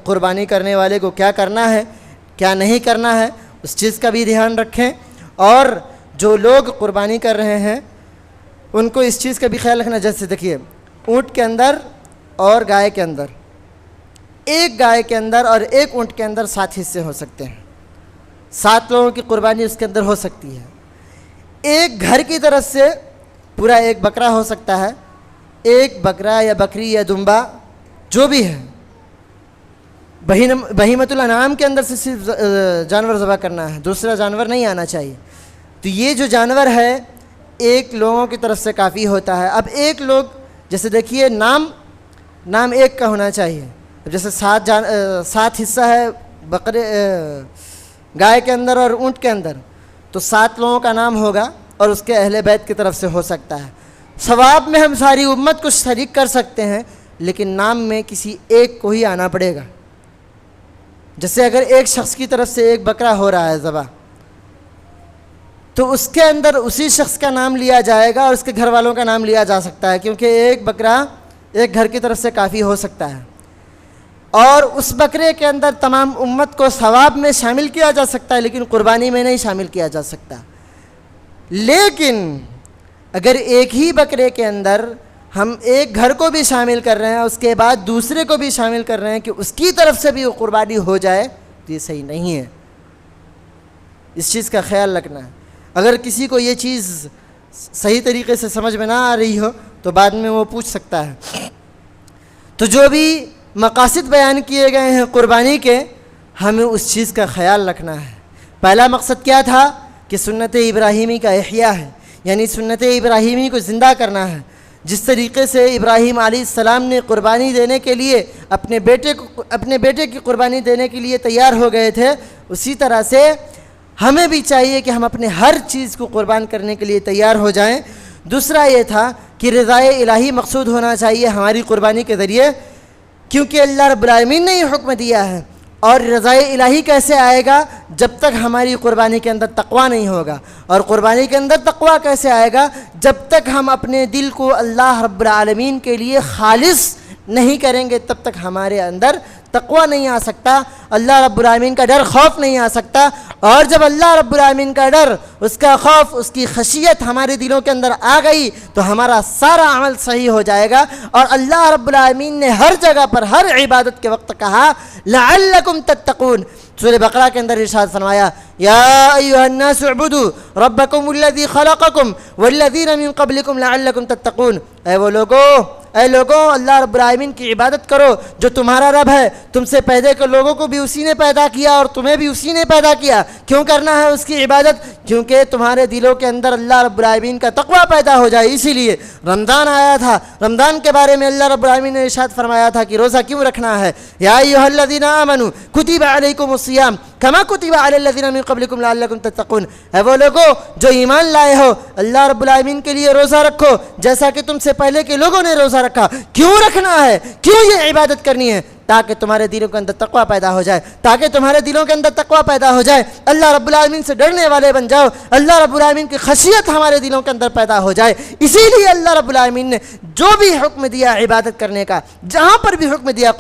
Speaker 1: قربانی کرنے والے کو کیا کرنا ہے، کیا نہیں کرنا ہے، اس چیز کا بھی دھیان رکھیں۔ اور جو لوگ قربانی کر رہے ہیں ان کو اس چیز کا بھی خیال رکھنا۔ جیسے دیکھیے، اونٹ کے اندر اور گائے کے اندر، ایک گائے کے اندر اور ایک اونٹ کے اندر 7 حصے ہو سکتے ہیں، 7 لوگوں کی قربانی اس کے اندر ہو سکتی ہے۔ ایک گھر کی طرف سے پورا ایک بکرا ہو سکتا ہے، ایک بکرا یا بکری یا دمبا جو بھی ہے، بہیمۃ الانعام کے اندر سے صرف جانور ذبح کرنا ہے، دوسرا جانور نہیں آنا چاہیے۔ تو یہ جو جانور ہے ایک لوگوں کی طرف سے کافی ہوتا ہے۔ اب ایک لوگ، جیسے دیکھیے، نام ایک کا ہونا چاہیے۔ جیسے 7 حصہ ہے گائے کے اندر اور اونٹ کے اندر، تو 7 لوگوں کا نام ہوگا اور اس کے اہل بیت کی طرف سے ہو سکتا ہے۔ ثواب میں ہم ساری امت کو شریک کر سکتے ہیں، لیکن نام میں کسی ایک کو ہی آنا پڑے گا۔ جیسے اگر ایک شخص کی طرف سے ایک بکرا ہو رہا ہے ذبح، تو اس کے اندر اسی شخص کا نام لیا جائے گا اور اس کے گھر والوں کا نام لیا جا سکتا ہے، کیونکہ ایک بکرا ایک گھر کی طرف سے کافی ہو سکتا ہے۔ اور اس بکرے کے اندر تمام امت کو ثواب میں شامل کیا جا سکتا ہے، لیکن قربانی میں نہیں شامل کیا جا سکتا۔ لیکن اگر ایک ہی بکرے کے اندر ہم ایک گھر کو بھی شامل کر رہے ہیں، اس کے بعد دوسرے کو بھی شامل کر رہے ہیں کہ اس کی طرف سے بھی وہ قربانی ہو جائے، تو یہ صحیح نہیں ہے۔ اس چیز کا خیال رکھنا ہے۔ اگر کسی کو یہ چیز صحیح طریقے سے سمجھ میں نہ آ رہی ہو تو بعد میں وہ پوچھ سکتا ہے۔ تو جو بھی مقاصد بیان کیے گئے ہیں قربانی کے، ہمیں اس چیز کا خیال رکھنا ہے۔ پہلا مقصد کیا تھا کہ سنت ابراہیمی کا احیاء ہے، یعنی سنت ابراہیمی کو زندہ کرنا ہے۔ جس طریقے سے ابراہیم علیہ السلام نے قربانی دینے کے لیے اپنے بیٹے کی قربانی دینے کے لیے تیار ہو گئے تھے، اسی طرح سے ہمیں بھی چاہیے کہ ہم اپنے ہر چیز کو قربان کرنے کے لیے تیار ہو جائیں۔ دوسرا یہ تھا کہ رضائے الہی مقصود ہونا چاہیے ہماری قربانی کے ذریعے، کیونکہ اللہ رب العالمین نے یہ حکم دیا ہے۔ اور رضائے الہی کیسے آئے گا؟ جب تک ہماری قربانی کے اندر تقویٰ نہیں ہوگا۔ اور قربانی کے اندر تقویٰ کیسے آئے گا؟ جب تک ہم اپنے دل کو اللہ رب العالمین کے لیے خالص نہیں کریں گے، تب تک ہمارے اندر تقویٰ نہیں آ سکتا، اللہ رب العالمین کا ڈر، خوف نہیں آ سکتا۔ اور جب اللہ رب العالمین کا ڈر، اس کا خوف، اس کی خشیت ہمارے دلوں کے اندر آ گئی تو ہمارا سارا عمل صحیح ہو جائے گا۔ اور اللہ رب العالمین نے ہر جگہ پر ہر عبادت کے وقت کہا لعلکم تتقون۔ سورہ بقرہ کے اندر ارشاد فرمایا یا ایھا الناس اعبدوا ربکم الذی خلقکم والذین من قبلکم لعلکم تتقون۔ اے لوگوں، اللہ رب العالمین کی عبادت کرو جو تمہارا رب ہے۔ تم سے پہلے کے لوگوں کو بھی اسی نے پیدا کیا اور تمہیں بھی اسی نے پیدا کیا۔ کیوں کرنا ہے اس کی عبادت؟ کیونکہ تمہارے دلوں کے اندر اللہ رب العالمین کا تقویٰ پیدا ہو جائے۔ اسی لیے رمضان آیا تھا، رمضان کے بارے میں اللہ رب العالمین نے ارشاد فرمایا تھا کہ روزہ کیوں رکھنا ہے۔ یا ایھا الذین آمنوا کتب علیکم الصیام کما کتب علی الذین من قبلکم لعلکم تتقون۔ اے وہ لوگوں جو ایمان لائے ہو، اللہ رب العالمین کے لیے روزہ رکھو جیسا کہ تم سے پہلے کے لوگوں نے روزہ رکھا۔ کیوں رکھنا ہے؟ کیوں یہ عبادت کرنی ہے؟ تاکہ تمہارے دلوں کے اندر تقویٰ پیدا ہو جائے، تاکہ تمہارے دلوں کے اندر تقویٰ پیدا ہو جائے، اللہ رب العالمین سے ڈرنے والے بن جاؤ، اللہ رب العالمین کی خشیت ہمارے دلوں کے اندر پیدا ہو جائے۔ اسی لیے اللہ رب العالمین نے جو بھی حکم دیا عبادت کرنے کا، جہاں پر بھی حکم دیا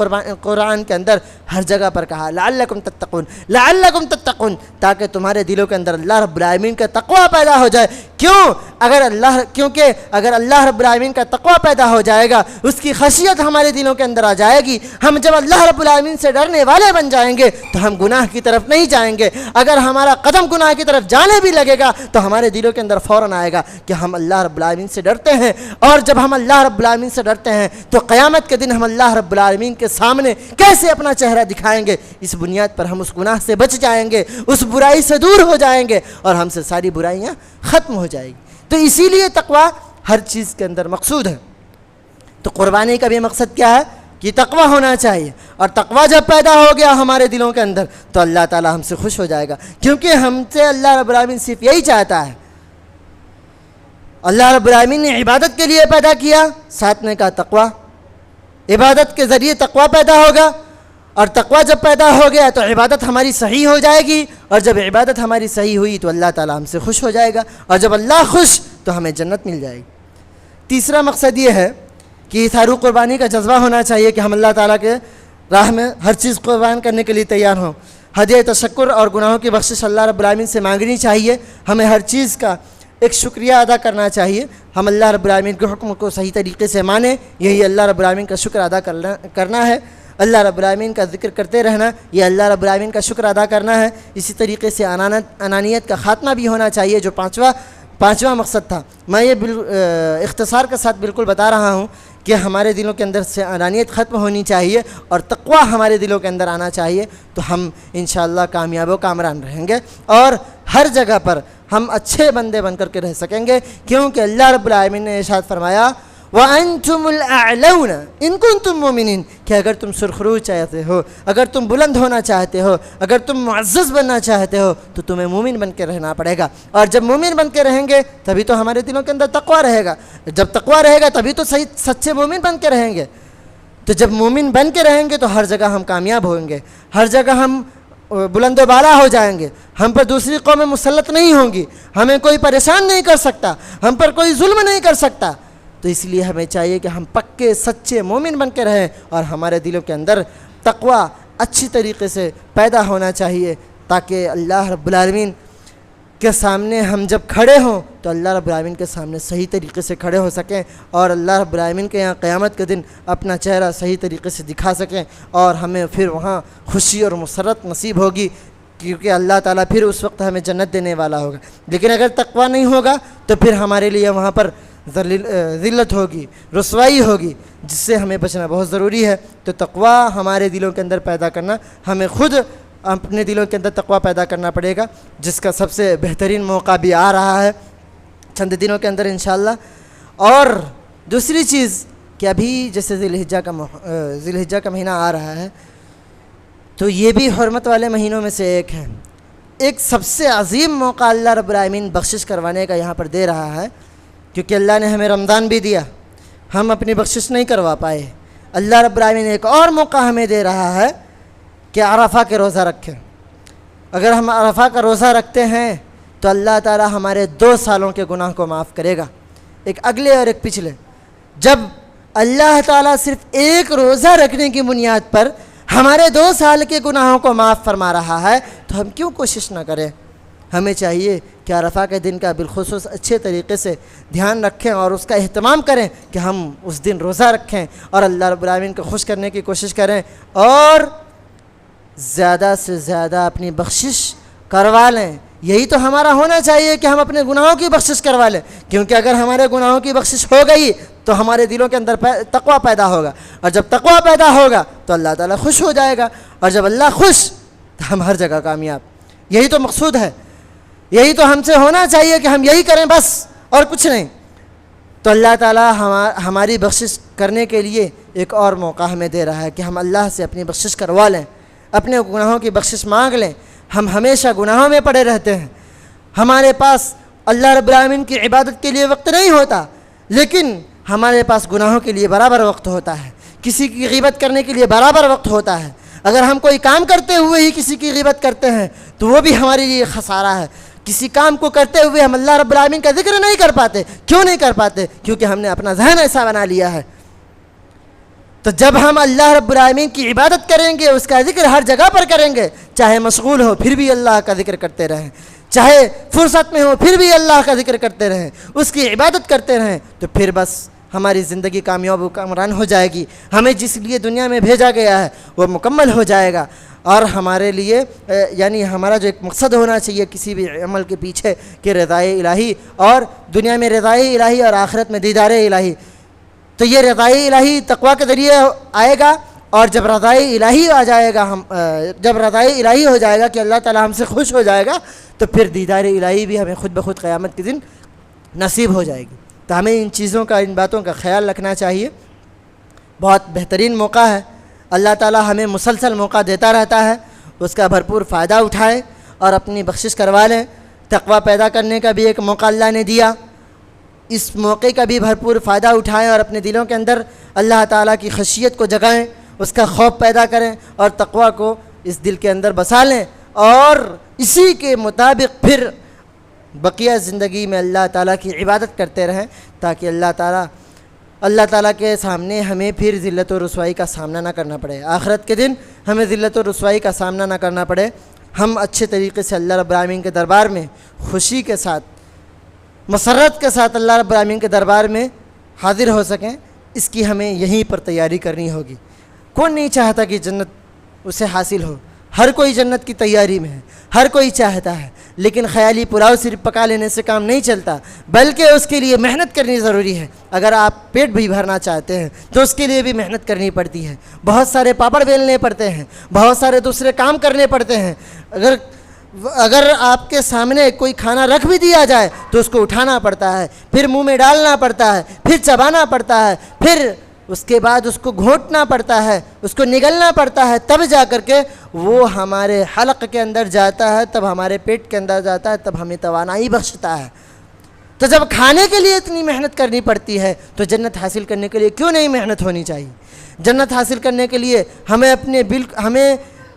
Speaker 1: قرآن کے اندر، ہر جگہ پر کہا لعلکم تتقون، لعلکم تتقون، تاکہ تمہارے دلوں کے اندر اللہ رب العالمین کا تقویٰ پیدا ہو جائے۔ کیوں؟ کیونکہ اگر اللہ رب العالمین کا تقوی پیدا ہو جائے گا، اس کی خشیت ہمارے دلوں کے اندر آ جائے گی، ہم جب اللہ رب العالمین سے ڈرنے والے بن جائیں گے تو ہم گناہ کی طرف نہیں جائیں گے۔ اگر ہمارا قدم گناہ کی طرف جانے بھی لگے گا تو ہمارے دلوں کے اندر فوراً آئے گا کہ ہم اللہ رب العالمین سے ڈرتے ہیں، اور جب ہم اللہ رب العالمین سے ڈرتے ہیں تو قیامت کے دن ہم اللہ رب العالمین کے سامنے کیسے اپنا چہرہ دکھائیں گے؟ اس بنیاد پر ہم اس گناہ سے بچ جائیں گے، اس برائی سے دور ہو جائیں گے، اور ہم سے ساری برائیاں ختم ہو جائیں گی۔ تو اسی لیے تقوی ہر چیز کے اندر مقصود ہے۔ تو قربانی کا بھی مقصد کیا ہے کہ تقوی ہونا چاہیے، اور تقوی جب پیدا ہو گیا ہمارے دلوں کے اندر تو اللہ تعالی ہم سے خوش ہو جائے گا، کیونکہ ہم سے اللہ رب العالمین صرف یہی چاہتا ہے۔ اللہ رب العالمین نے عبادت کے لیے پیدا کیا، ساتھ نے کہا تقوی، عبادت کے ذریعے تقوی پیدا ہوگا، اور تقوی جب پیدا ہو گیا تو عبادت ہماری صحیح ہو جائے گی، اور جب عبادت ہماری صحیح ہوئی تو اللہ تعالی ہم سے خوش ہو جائے گا، اور جب اللہ خوش تو ہمیں جنت مل جائے گی۔ تیسرا مقصد یہ ہے کہ اظہار قربانی کا جذبہ ہونا چاہیے کہ ہم اللہ تعالیٰ کے راہ میں ہر چیز قربان کرنے کے لیے تیار ہوں۔ ہدیہ تشکر اور گناہوں کی بخشش اللہ رب العالمین سے مانگنی چاہیے، ہمیں ہر چیز کا ایک شکریہ ادا کرنا چاہیے، ہم اللہ رب العالمین کے حکم کو صحیح طریقے سے مانیں، یہی اللہ رب العالمین کا شکر ادا کرنا ہے۔ اللہ رب العالمین کا ذکر کرتے رہنا، یہ اللہ رب العالمین کا شکر ادا کرنا ہے۔ اسی طریقے سے انانیت کا خاتمہ بھی ہونا چاہیے، جو پانچواں مقصد تھا۔ میں یہ اختصار کے ساتھ بالکل بتا رہا ہوں کہ ہمارے دلوں کے اندر سے انانیت ختم ہونی چاہیے اور تقوی ہمارے دلوں کے اندر آنا چاہیے، تو ہم انشاءاللہ کامیاب و کامران رہیں گے، اور ہر جگہ پر ہم اچھے بندے بن کر کے رہ سکیں گے، کیونکہ اللہ رب العالمین نے ارشاد فرمایا وَأَنْتُمُ الْأَعْلَوْنَ إِن كُنْتُم مُؤْمِنِينَ، کہ اگر تم سرخرو چاہتے ہو، اگر تم بلند ہونا چاہتے ہو، اگر تم معزز بننا چاہتے ہو تو تمہیں مومن بن کے رہنا پڑے گا، اور جب مومن بن کے رہیں گے تبھی تو ہمارے دلوں کے اندر تقوی رہے گا، جب تقوی رہے گا تبھی تو سچے مومن بن کے رہیں گے۔ تو جب مومن بن کے رہیں گے تو ہر جگہ ہم کامیاب ہوں گے، ہر جگہ ہم بلند و بالا ہو جائیں گے، ہم پر دوسری قومیں مسلط نہیں ہوں گی، ہمیں کوئی پریشان نہیں کر سکتا، ہم پر کوئی ظلم نہیں کر سکتا۔ تو اس لیے ہمیں چاہیے کہ ہم پکے سچے مومن بن کے رہیں، اور ہمارے دلوں کے اندر تقوی اچھی طریقے سے پیدا ہونا چاہیے، تاکہ اللہ رب العالمین کے سامنے ہم جب کھڑے ہوں تو اللہ رب العالمین کے سامنے صحیح طریقے سے کھڑے ہو سکیں، اور اللہ رب العالمین کے یہاں قیامت کے دن اپنا چہرہ صحیح طریقے سے دکھا سکیں، اور ہمیں پھر وہاں خوشی اور مسرت نصیب ہوگی، کیونکہ اللہ تعالیٰ پھر اس وقت ہمیں جنت دینے والا ہوگا۔ لیکن اگر تقوی نہیں ہوگا تو پھر ہمارے لیے وہاں پر ذلت ہوگی، رسوائی ہوگی، جس سے ہمیں بچنا بہت ضروری ہے۔ تو تقوی ہمارے دلوں کے اندر پیدا کرنا، ہمیں خود اپنے دلوں کے اندر تقوی پیدا کرنا پڑے گا، جس کا سب سے بہترین موقع بھی آ رہا ہے چند دنوں کے اندر انشاءاللہ۔ اور دوسری چیز کہ ابھی جیسے ذی الحجہ کا مہینہ آ رہا ہے، تو یہ بھی حرمت والے مہینوں میں سے ایک ہے، ایک سب سے عظیم موقع اللہ رب العالمین بخشش کروانے کا یہاں پر دے رہا ہے، کیونکہ اللہ نے ہمیں رمضان بھی دیا، ہم اپنی بخشش نہیں کروا پائے، اللہ رب العالمین ایک اور موقع ہمیں دے رہا ہے کہ عرفہ کے روزہ رکھیں۔ اگر ہم عرفہ کا روزہ رکھتے ہیں تو اللہ تعالی ہمارے 2 سالوں کے گناہ کو معاف کرے گا، ایک اگلے اور ایک پچھلے۔ جب اللہ تعالیٰ صرف ایک روزہ رکھنے کی بنیاد پر ہمارے 2 سال کے گناہوں کو معاف فرما رہا ہے تو ہم کیوں کوشش نہ کریں؟ ہمیں چاہیے کہ عرفہ کے دن کا بالخصوص اچھے طریقے سے دھیان رکھیں اور اس کا اہتمام کریں کہ ہم اس دن روزہ رکھیں اور اللہ رب العالمین کو خوش کرنے کی کوشش کریں، اور زیادہ سے زیادہ اپنی بخشش کروا لیں۔ یہی تو ہمارا ہونا چاہیے کہ ہم اپنے گناہوں کی بخشش کروا لیں، کیونکہ اگر ہمارے گناہوں کی بخشش ہو گئی تو ہمارے دلوں کے اندر تقوی پیدا ہوگا، اور جب تقوی پیدا ہوگا تو اللہ تعالیٰ خوش ہو جائے گا، اور جب اللہ خوش تو ہم ہر جگہ کامیاب۔ یہی تو مقصود ہے، یہی تو ہم سے ہونا چاہیے کہ ہم یہی کریں بس، اور کچھ نہیں۔ تو اللہ تعالیٰ ہماری بخشش کرنے کے لیے ایک اور موقع ہمیں دے رہا ہے کہ ہم اللہ سے اپنی بخشش کروا لیں، اپنے گناہوں کی بخشش مانگ لیں۔ ہم ہمیشہ گناہوں میں پڑے رہتے ہیں، ہمارے پاس اللہ رب العالمین کی عبادت کے لیے وقت نہیں ہوتا، لیکن ہمارے پاس گناہوں کے لیے برابر وقت ہوتا ہے، کسی کی غیبت کرنے کے لیے برابر وقت ہوتا ہے۔ اگر ہم کوئی کام کرتے ہوئے ہی کسی کی غیبت کرتے ہیں تو وہ بھی ہمارے لیے خسارہ ہے۔ کسی کام کو کرتے ہوئے ہم اللہ رب العالمین کا ذکر نہیں کر پاتے، کیوں نہیں کر پاتے؟ کیونکہ ہم نے اپنا ذہن ایسا بنا لیا ہے۔ تو جب ہم اللہ رب العالمین کی عبادت کریں گے، اس کا ذکر ہر جگہ پر کریں گے، چاہے مشغول ہو پھر بھی اللہ کا ذکر کرتے رہیں، چاہے فرصت میں ہو پھر بھی اللہ کا ذکر کرتے رہیں، اس کی عبادت کرتے رہیں، تو پھر بس ہماری زندگی کامیاب و کامران ہو جائے گی۔ ہمیں جس لیے دنیا میں بھیجا گیا ہے وہ مکمل ہو جائے گا، اور ہمارے لیے یعنی ہمارا جو ایک مقصد ہونا چاہیے کسی بھی عمل کے پیچھے کہ رضائے الہی، اور دنیا میں رضائے الہی اور آخرت میں دیدار الہی۔ تو یہ رضائے الہی تقویٰ کے ذریعے آئے گا، اور جب رضائے الہی آ جائے گا، جب رضائے الہی ہو جائے گا کہ اللہ تعالی ہم سے خوش ہو جائے گا، تو پھر دیدار الہی بھی ہمیں خود بخود قیامت کے دن نصیب ہو جائے گی۔ تو ہمیں ان چیزوں کا، ان باتوں کا خیال رکھنا چاہیے۔ بہت بہترین موقع ہے، اللہ تعالی ہمیں مسلسل موقع دیتا رہتا ہے، اس کا بھرپور فائدہ اٹھائیں اور اپنی بخشش کروا لیں۔ تقویٰ پیدا کرنے کا بھی ایک موقع اللہ نے دیا، اس موقع کا بھی بھرپور فائدہ اٹھائیں اور اپنے دلوں کے اندر اللہ تعالیٰ کی خشیت کو جگائیں، اس کا خوف پیدا کریں اور تقویٰ کو اس دل کے اندر بسا لیں، اور اسی کے مطابق پھر بقیہ زندگی میں اللہ تعالیٰ کی عبادت کرتے رہیں، تاکہ اللہ تعالیٰ کے سامنے ہمیں پھر ذلت و رسوائی کا سامنا نہ کرنا پڑے، آخرت کے دن ہمیں ذلت و رسوائی کا سامنا نہ کرنا پڑے، ہم اچھے طریقے سے اللہ رب العالمین کے دربار میں خوشی کے ساتھ، مسرت کے ساتھ اللہ رب العالمین کے دربار میں حاضر ہو سکیں۔ اس کی ہمیں یہیں پر تیاری کرنی ہوگی۔ کون نہیں چاہتا کہ جنت اسے حاصل ہو؟ ہر کوئی جنت کی تیاری میں ہے، ہر کوئی چاہتا ہے، لیکن خیالی پلاؤ صرف پکا لینے سے کام نہیں چلتا، بلکہ اس کے لیے محنت کرنی ضروری ہے۔ اگر آپ پیٹ بھی بھرنا چاہتے ہیں تو اس کے لیے بھی محنت کرنی پڑتی ہے، بہت سارے پاپڑ بیلنے پڑتے ہیں، بہت سارے دوسرے کام کرنے پڑتے ہیں۔ اگر آپ کے سامنے کوئی کھانا رکھ بھی دیا جائے تو اس کو اٹھانا پڑتا ہے، پھر منہ میں ڈالنا پڑتا ہے، پھر چبانا پڑتا ہے، پھر اس کے بعد اس کو گھونٹنا پڑتا ہے، اس کو نگلنا پڑتا ہے، تب جا کر کے وہ ہمارے حلق کے اندر جاتا ہے، تب ہمارے پیٹ کے اندر جاتا ہے، تب ہمیں توانائی بخشتا ہے۔ تو جب کھانے کے لیے اتنی محنت کرنی پڑتی ہے تو جنت حاصل کرنے کے لیے کیوں نہیں محنت ہونی چاہیے؟ جنت حاصل کرنے کے لیے ہمیں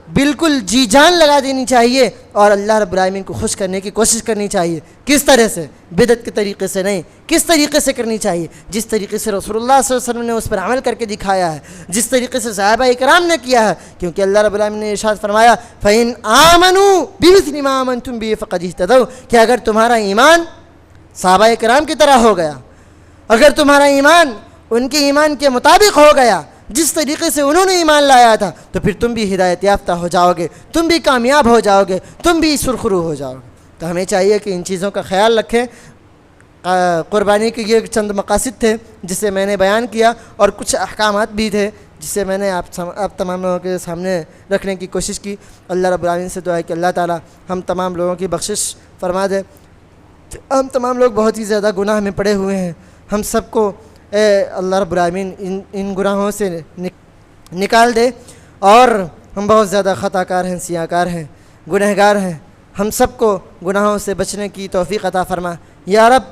Speaker 1: بالکل جی جان لگا دینی چاہیے اور اللہ رب العالمین کو خوش کرنے کی کوشش کرنی چاہیے۔ کس طرح سے؟ بدعت کے طریقے سے نہیں، کس طریقے سے کرنی چاہیے؟ جس طریقے سے رسول اللہ صلی اللہ علیہ وسلم نے اس پر عمل کر کے دکھایا ہے، جس طریقے سے صحابہ اکرام نے کیا ہے، کیونکہ اللہ رب العالمین نے ارشاد فرمایا فَإِنْ آمَنُوا بِمِثْلِ مَا آمَنْتُمْ بِهِ فَقَدِ اهْتَدَوْا، کہ اگر تمہارا ایمان صحابہ اکرام کی طرح ہو گیا، اگر تمہارا ایمان ان کے ایمان کے مطابق ہو گیا، جس طریقے سے انہوں نے ایمان لایا تھا، تو پھر تم بھی ہدایت یافتہ ہو جاؤ گے، تم بھی کامیاب ہو جاؤ گے، تم بھی سرخرو ہو جاؤ گے۔ تو ہمیں چاہیے کہ ان چیزوں کا خیال رکھیں۔ قربانی کے یہ چند مقاصد تھے جسے میں نے بیان کیا، اور کچھ احکامات بھی تھے جسے میں نے آپ تمام لوگوں کے سامنے رکھنے کی کوشش کی۔ اللہ رب العالمین سے دعا ہے کہ اللہ تعالی ہم تمام لوگوں کی بخشش فرما دے۔ ہم تمام لوگ بہت ہی زیادہ گناہ میں پڑے ہوئے ہیں، ہم سب کو اے اللہ رب العالمین ان گناہوں سے نکال دے، اور ہم بہت زیادہ خطا کار ہیں، سیاہ کار ہیں، گنہگار ہیں، ہم سب کو گناہوں سے بچنے کی توفیق عطا فرما۔ یا رب،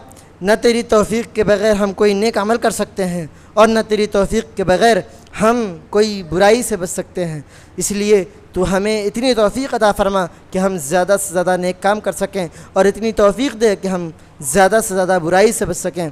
Speaker 1: نہ تیری توفیق کے بغیر ہم کوئی نیک عمل کر سکتے ہیں، اور نہ تیری توفیق کے بغیر ہم کوئی برائی سے بچ سکتے ہیں، اس لیے تو ہمیں اتنی توفیق عطا فرما کہ ہم زیادہ سے زیادہ نیک کام کر سکیں، اور اتنی توفیق دے کہ ہم زیادہ سے زیادہ برائی سے بچ سکیں۔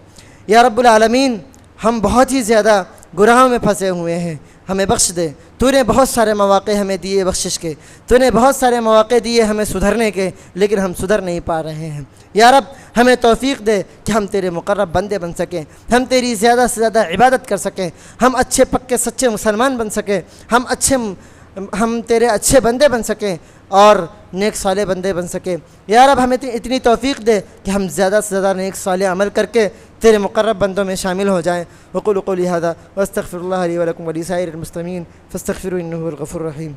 Speaker 1: یا رب العالمین، ہم بہت ہی زیادہ گناہوں میں پھنسے ہوئے ہیں، ہمیں بخش دے۔ تو نے بہت سارے مواقع ہمیں دیے بخشش کے، تو نے بہت سارے مواقع دیے ہمیں سدھرنے کے، لیکن ہم سدھر نہیں پا رہے ہیں۔ یا رب، ہمیں توفیق دے کہ ہم تیرے مقرب بندے بن سکیں، ہم تیری زیادہ سے زیادہ عبادت کر سکیں، ہم اچھے پکے سچے مسلمان بن سکیں، ہم تیرے اچھے بندے بن سکیں اور نیک صالح بندے بن سکیں۔ یا رب، ہمیں اتنی توفیق دے کہ ہم زیادہ سے زیادہ نیک صالح عمل کر کے تیرے مقرب بندوں میں شامل ہو جائیں۔ وقولوا قولی ھذا واستغفر اللہ لی ولکم ولسائر المسلمین فاستغفروہ انہ هو الغفور الرحیم۔